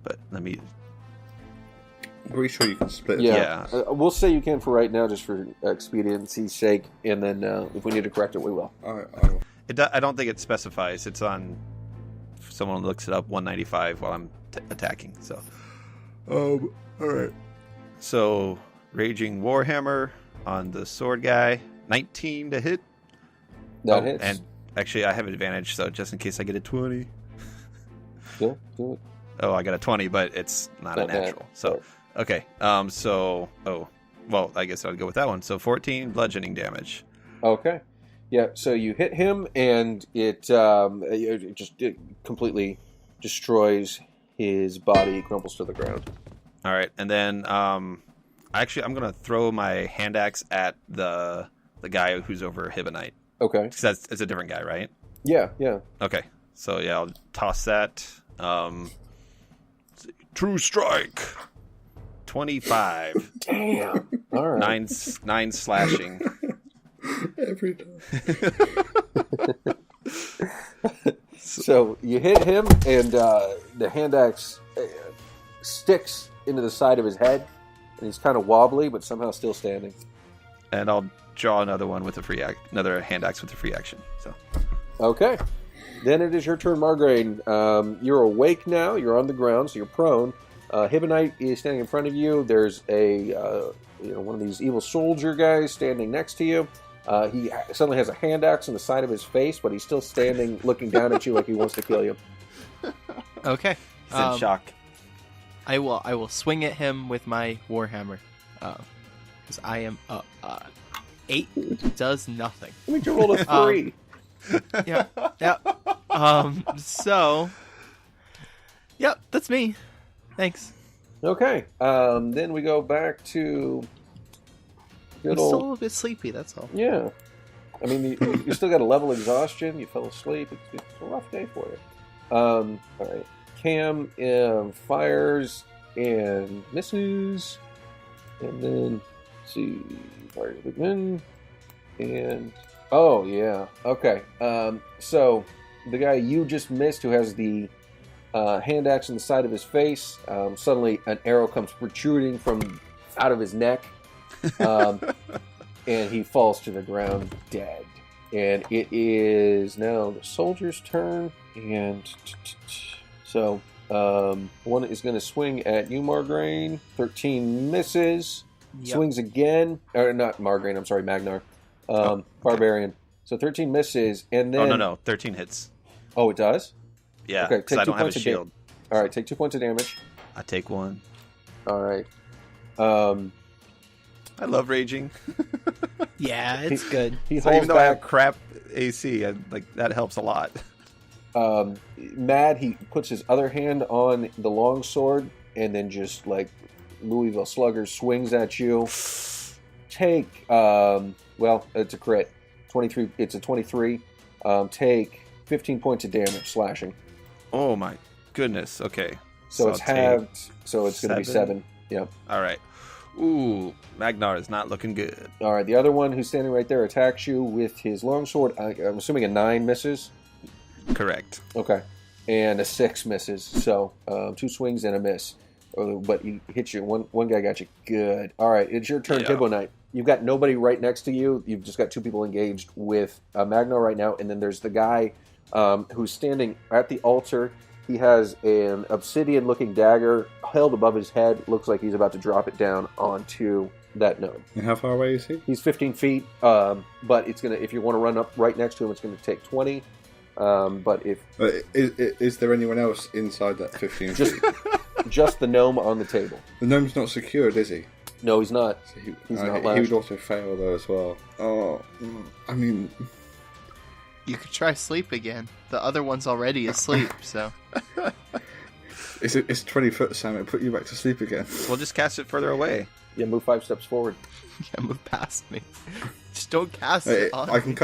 But let me. I'm pretty sure you can split. Yeah. Yeah. We'll say you can for right now, just for expediency's sake, and then if we need to correct it, we will. I I don't think it specifies. It's on. If someone looks it up, 195 while I'm attacking. So. All right. So, Raging Warhammer on the sword guy, 19 to hit. That hits. And actually, I have advantage, so just in case I get a 20. Yeah, do it. Oh, I got a 20, but it's not a Not bad. natural. So, okay. Well, I guess I'll go with that one. So 14 bludgeoning damage. Okay. Yeah, so you hit him, and it completely destroys his body, crumples to the ground. All right, and then actually, I'm gonna throw my hand axe at the guy who's over Hibonite, Okay. because it's a different guy, right? Yeah, yeah. Okay, so yeah, I'll toss that. True strike. 25. Damn. All right. Nine slashing. every time. So you hit him, and the hand axe sticks into the side of his head, and he's kind of wobbly, but somehow still standing. And I'll draw another one with a another hand axe with a free action. So Okay. Then it is your turn, Margraine. You're awake now. You're on the ground, so you're prone. Hibonite is standing in front of you. There's a one of these evil soldier guys standing next to you. He suddenly has a hand axe on the side of his face, but he's still standing, looking down at you like he wants to kill you. Okay. he's in shock. I will swing at him with my warhammer, because I am up. 8 does nothing. Let me just roll a 3. Yeah. So. Yep, that's me. Thanks. Okay. Then we go back to I'm good still a old. little bit sleepy. That's all. Yeah. I mean, you still got a level exhaustion. You fell asleep. It's a rough day for you. All right. Cam fires and misses. And then, let's see, fires again. And, oh, yeah. Okay. So, the guy you just missed who has the hand axe on the side of his face, suddenly an arrow comes protruding from out of his neck. And he falls to the ground dead. And it is now the soldier's turn. And so one is going to swing at you, Margraine. 13 misses. Yep. Swings again. Or not Margraine, I'm sorry, Magnar. Barbarian. So 13 misses. And then. Oh, no. 13 hits. Oh, it does? Yeah, Okay, because take I 2 don't have a points of shield. All right, take 2 points of damage. I take one. All right. I love raging. Yeah, it's good. He So holds even though I have back. crap AC, that helps a lot. Mad, he puts his other hand on the long sword and then just like Louisville Slugger swings at you. Take, well, it's a crit. 23. It's a 23. Take 15 points of damage slashing. Oh my goodness. Okay. So it's I'll take halved. So it's going to be 7. Yeah. All right. Ooh, Magnar is not looking good. All right. The other one who's standing right there attacks you with his longsword. I'm assuming a 9 misses. Correct. Okay. And a 6 misses. So 2 swings and a miss. But he hits you. One guy got you good. All right. It's your turn, Yeah. Hibonite. You've got nobody right next to you. You've just got 2 people engaged with Magnar right now. And then there's the guy who's standing at the altar. He has an obsidian-looking dagger held above his head. Looks like he's about to drop it down onto that node. And how far away is he? He's 15 feet, but it's gonna. If you want to run up right next to him, it's going to take 20. But if Is there anyone else inside that 15 feet? just the gnome on the table. The gnome's not secured, is he? No, he's not. So He's not he latched. would also fail though as well. Oh, I mean, You could try sleep again. The other one's already asleep, so... it's 20 foot, Sam. It'll put you back to sleep again. We'll just cast it further away. Yeah, move 5 steps forward. Yeah, move past me. Just don't cast it on I can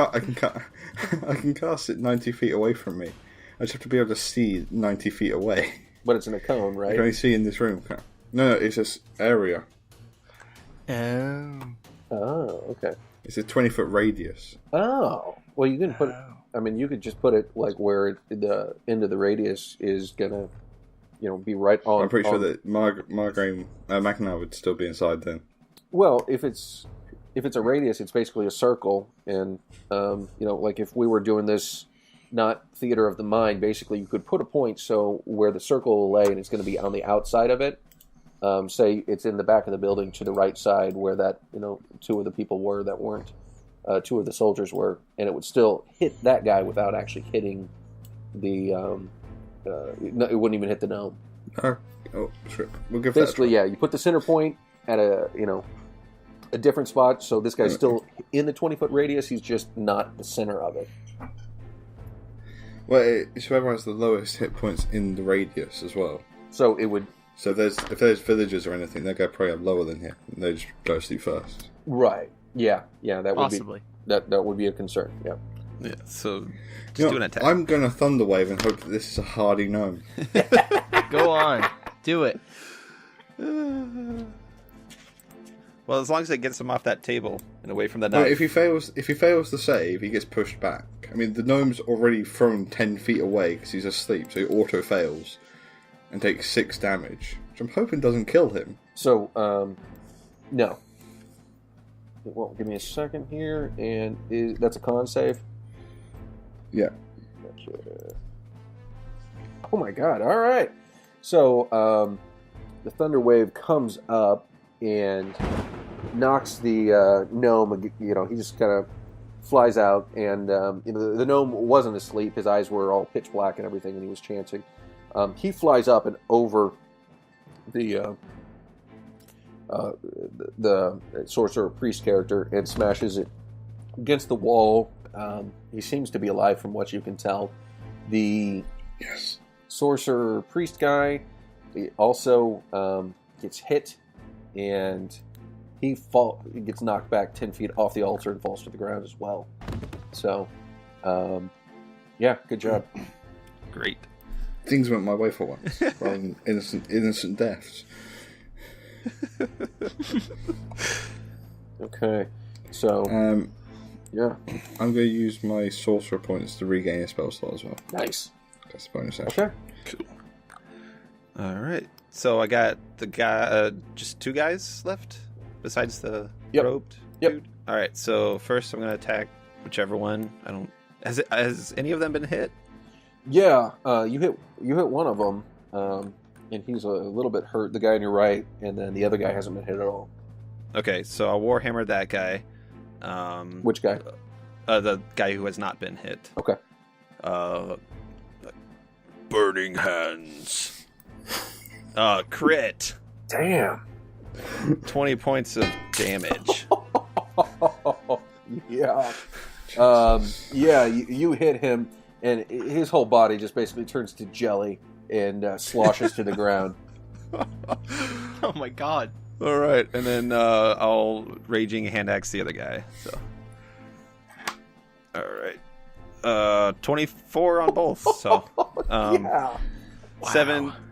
cast it 90 feet away from me. I just have to be able to see 90 feet away. But it's in a cone, I right? can only see in this room. No, it's this area. Oh. Oh, okay. It's a 20 foot radius. Oh. Well, you can put it... I mean, you could just put it like where the end of the radius is gonna, be right on. I'm pretty sure that MacLeod would still be inside then. Well, if it's a radius, it's basically a circle, and like if we were doing this, not theater of the mind, basically you could put a point so where the circle will lay, and it's going to be on the outside of it. Say it's in the back of the building to the right side where that 2 of the people were that weren't. 2 of the soldiers were, and it would still hit that guy without actually hitting the. It wouldn't even hit the gnome. Oh, sure. We'll give Basically, that a try. yeah, you put the center point at a different spot, so this guy's still in the 20-foot radius. He's just not the center of it. Well, it's whoever has the lowest hit points in the radius as well. So it would. So if there's villagers or anything, that guy probably have lower than him. They just go sleep first. Right. Yeah. That would Possibly. be that would be a concern. Yeah. Yeah, so just do an attack. I'm going to Thunder Wave and hope that this is a hardy gnome. Go on. Do it. Well, as long as it gets him off that table and away from the No, knife. if he fails the save, he gets pushed back. I mean, the gnome's already thrown 10 feet away because he's asleep, so he auto fails and takes 6 damage, which I'm hoping doesn't kill him. So no. Well, give me a second here, and that's a con save. Yeah. Gotcha. Oh my god! All right. So the thunder wave comes up and knocks the gnome. He just kind of flies out, and the gnome wasn't asleep. His eyes were all pitch black and everything, and he was chanting. He flies up and over the sorcerer priest character and smashes it against the wall. He seems to be alive from what you can tell. The sorcerer priest guy also gets hit, and he gets knocked back 10 feet off the altar and falls to the ground as well. So, good job. Great. Things went my way for once, rather than innocent deaths. Okay, so I'm going to use my sorcerer points to regain a spell slot as well. nice. That's a bonus action. Okay. Cool. All right. So I got the guy, just 2 guys left besides the robed dude. All right. So first, I'm going to attack whichever one. I don't. Has any of them been hit? Yeah, you hit one of them, and he's a little bit hurt. The guy on your right, and then the other guy hasn't been hit at all. Okay. So I'll warhammer that guy. Which guy? The guy who has not been hit. Okay. Burning hands. Crit. Damn. 20 points of damage. Yeah. You hit him, and his whole body just basically turns to jelly and sloshes to the ground. Oh my god. All right, and then I'll raging hand axe the other guy. So, all right, 24 on both. So, Yeah.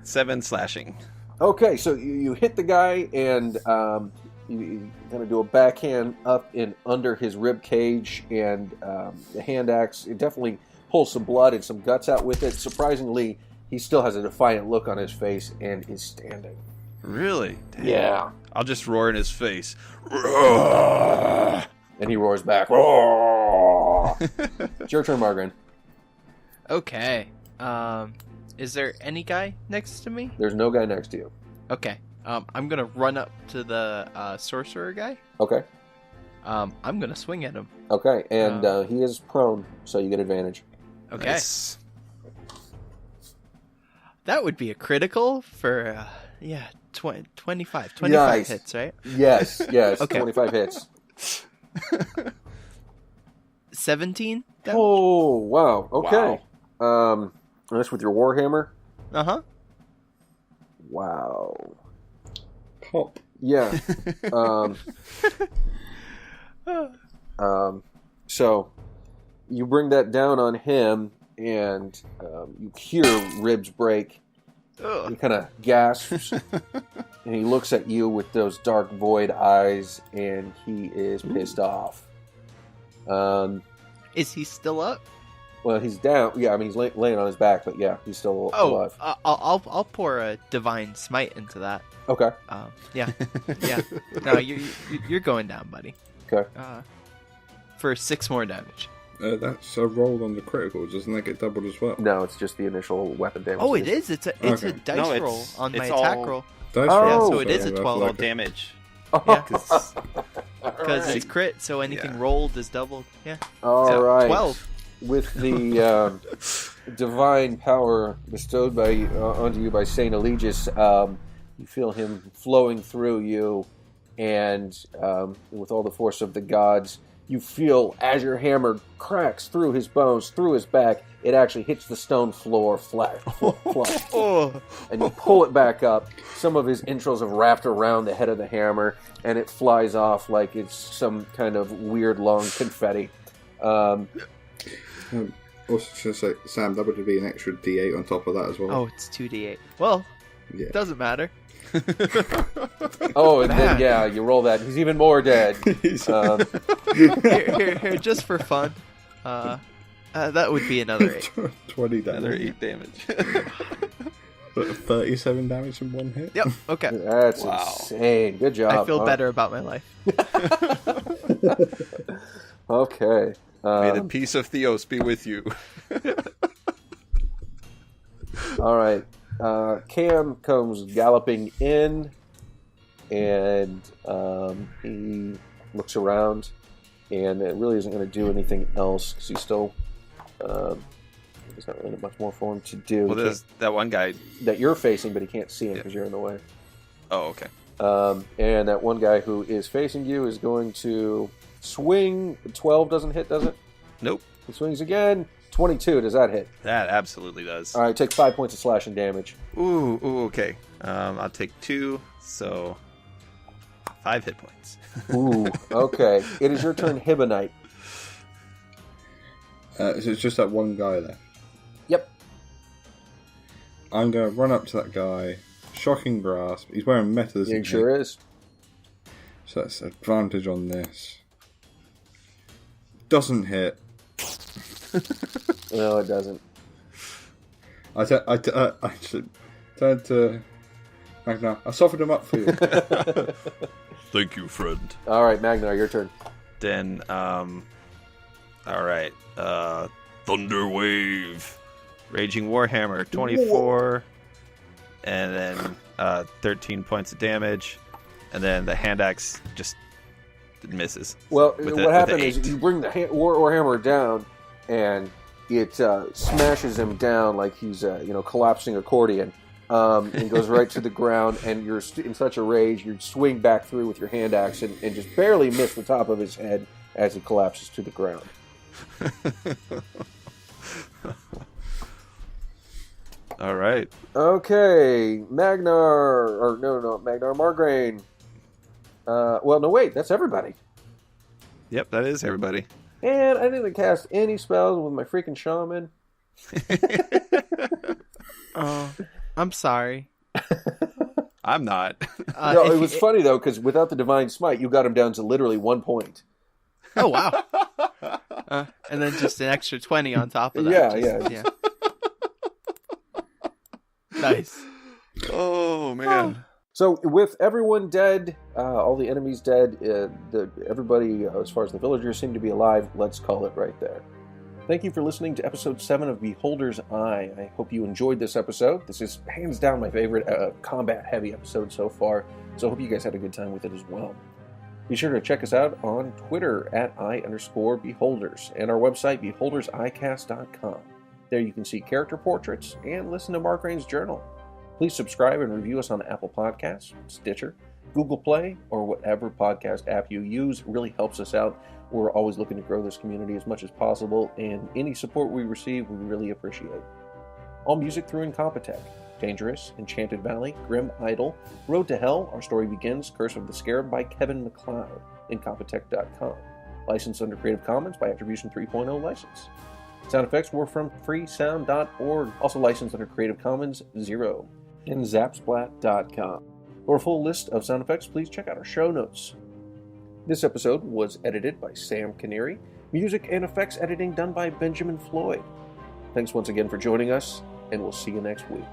7 slashing. Okay, so you hit the guy, and you kind of do a backhand up and under his rib cage, and the hand axe, it definitely pulls some blood and some guts out with it. Surprisingly, he still has a defiant look on his face and is standing. Really? Damn. Yeah. I'll just roar in his face. And he roars back. It's your turn, Margaret. Okay. Is there any guy next to me? There's no guy next to you. Okay. I'm gonna run up to the sorcerer guy. Okay. I'm gonna swing at him. Okay, and he is prone, so you get advantage. Okay. Nice. That would be a critical for, 25 Nice. hits, right? Yes, Okay. 25 hits. 17 damage? Oh, wow. Okay. That's with your Warhammer? Uh-huh. Wow. Pop. Yeah. So you bring that down on him, and you hear ribs break. Ugh. He kind of gasps, and he looks at you with those dark void eyes, and he is pissed off. Is he still up? Well, he's down. Yeah, I mean, he's laying on his back, but yeah, he's still alive. I'll pour a divine smite into that. Okay. Yeah. No, you're going down, buddy. Okay. For 6 more damage. That's a roll on the critical. Doesn't that get doubled as well? No, it's just the initial weapon damage. Oh, it is. It's a Okay. dice No, roll on my it's attack all- roll. Dice Oh. roll, So it is a that's 12. All like damage. Yeah. Because Because it's crit, so anything Yeah. rolled is doubled. Yeah. All So, right. 12. With the divine power bestowed onto you by Saint Eligius, you feel him flowing through you, and with all the force of the gods, you feel as your hammer cracks through his bones, through his back, it actually hits the stone floor flat. Oh. And you pull it back up. Some of his entrails have wrapped around the head of the hammer, and it flies off like it's some kind of weird long confetti. Also, just say, Sam, that would be an extra D8 on top of that as well. Oh, it's 2d8. Well, Yeah. doesn't matter. Oh, and then, Man. yeah, you roll that. He's even more dead. Here, just for fun. That would be another 8. 20 damage. another 8 damage. 37 damage in one hit. Yep, okay. That's Wow. insane. Good job. I feel better about my life. Okay. May the peace of Theos be with you. All right. Cam comes galloping in, and he looks around, and it really isn't going to do anything else because he's still. There's not really much more for him to do. Well, He there's that one guy. can't- that you're facing, but he can't see him because you're in the way. Oh, okay. And that one guy who is facing you is going to swing. 12 doesn't hit, does it? Nope. He swings again. 22, does that hit? That absolutely does. All right, take 5 points of slashing damage. Ooh, okay. I'll take 2, so 5 hit points. Ooh, okay. It is your turn, Hibonite. So it's just that one guy there. Yep. I'm going to run up to that guy. Shocking grasp. He's wearing metal, isn't He he? sure is. So that's advantage on this. Doesn't hit. No, it doesn't. I should turn to Magna. I softened him up for you. Thank you, friend. All right, Magnar, your turn. Then, all right. Thunder Wave. Raging Warhammer, 24. And then 13 points of damage. And then the hand axe just misses. Well, With what happened is 8. you bring the Warhammer down, and it smashes him down like he's collapsing accordion, and goes right to the ground. And you're in such a rage, you swing back through with your hand axe and just barely miss the top of his head as he collapses to the ground. All right. Okay, Magnar Margraine. Well, no, wait, that's everybody. Yep, that is everybody. And I didn't cast any spells with my freaking shaman. Oh, I'm sorry. I'm not. No, it was funny though, because without the divine smite, you got him down to literally 1 point. Oh, wow. And then just an extra 20 on top of that. Yeah. Nice. Oh, man. So with everyone dead, all the enemies dead, everybody, as far as the villagers seem to be alive, let's call it right there. Thank you for listening to episode 7 of Beholder's Eye. I hope you enjoyed this episode. This is hands down my favorite combat-heavy episode so far, so I hope you guys had a good time with it as well. Be sure to check us out on Twitter at @I_beholders and our website, beholderseyecast.com. There you can see character portraits and listen to Margrain's journal. Please subscribe and review us on Apple Podcasts, Stitcher, Google Play, or whatever podcast app you use. It really helps us out. We're always looking to grow this community as much as possible, and any support we receive, we really appreciate. All music through INCOMPETECH. Dangerous, Enchanted Valley, Grim Idol, Road to Hell, Our Story Begins, Curse of the Scarab by Kevin MacLeod, INCOMPETECH.com. Licensed under Creative Commons by Attribution 3.0 license. Sound effects were from freesound.org, also licensed under Creative Commons 0, and Zapsplat.com. For a full list of sound effects, please check out our show notes. This episode was edited by Sam Canary, music and effects editing done by Benjamin Floyd. Thanks once again for joining us, and we'll see you next week.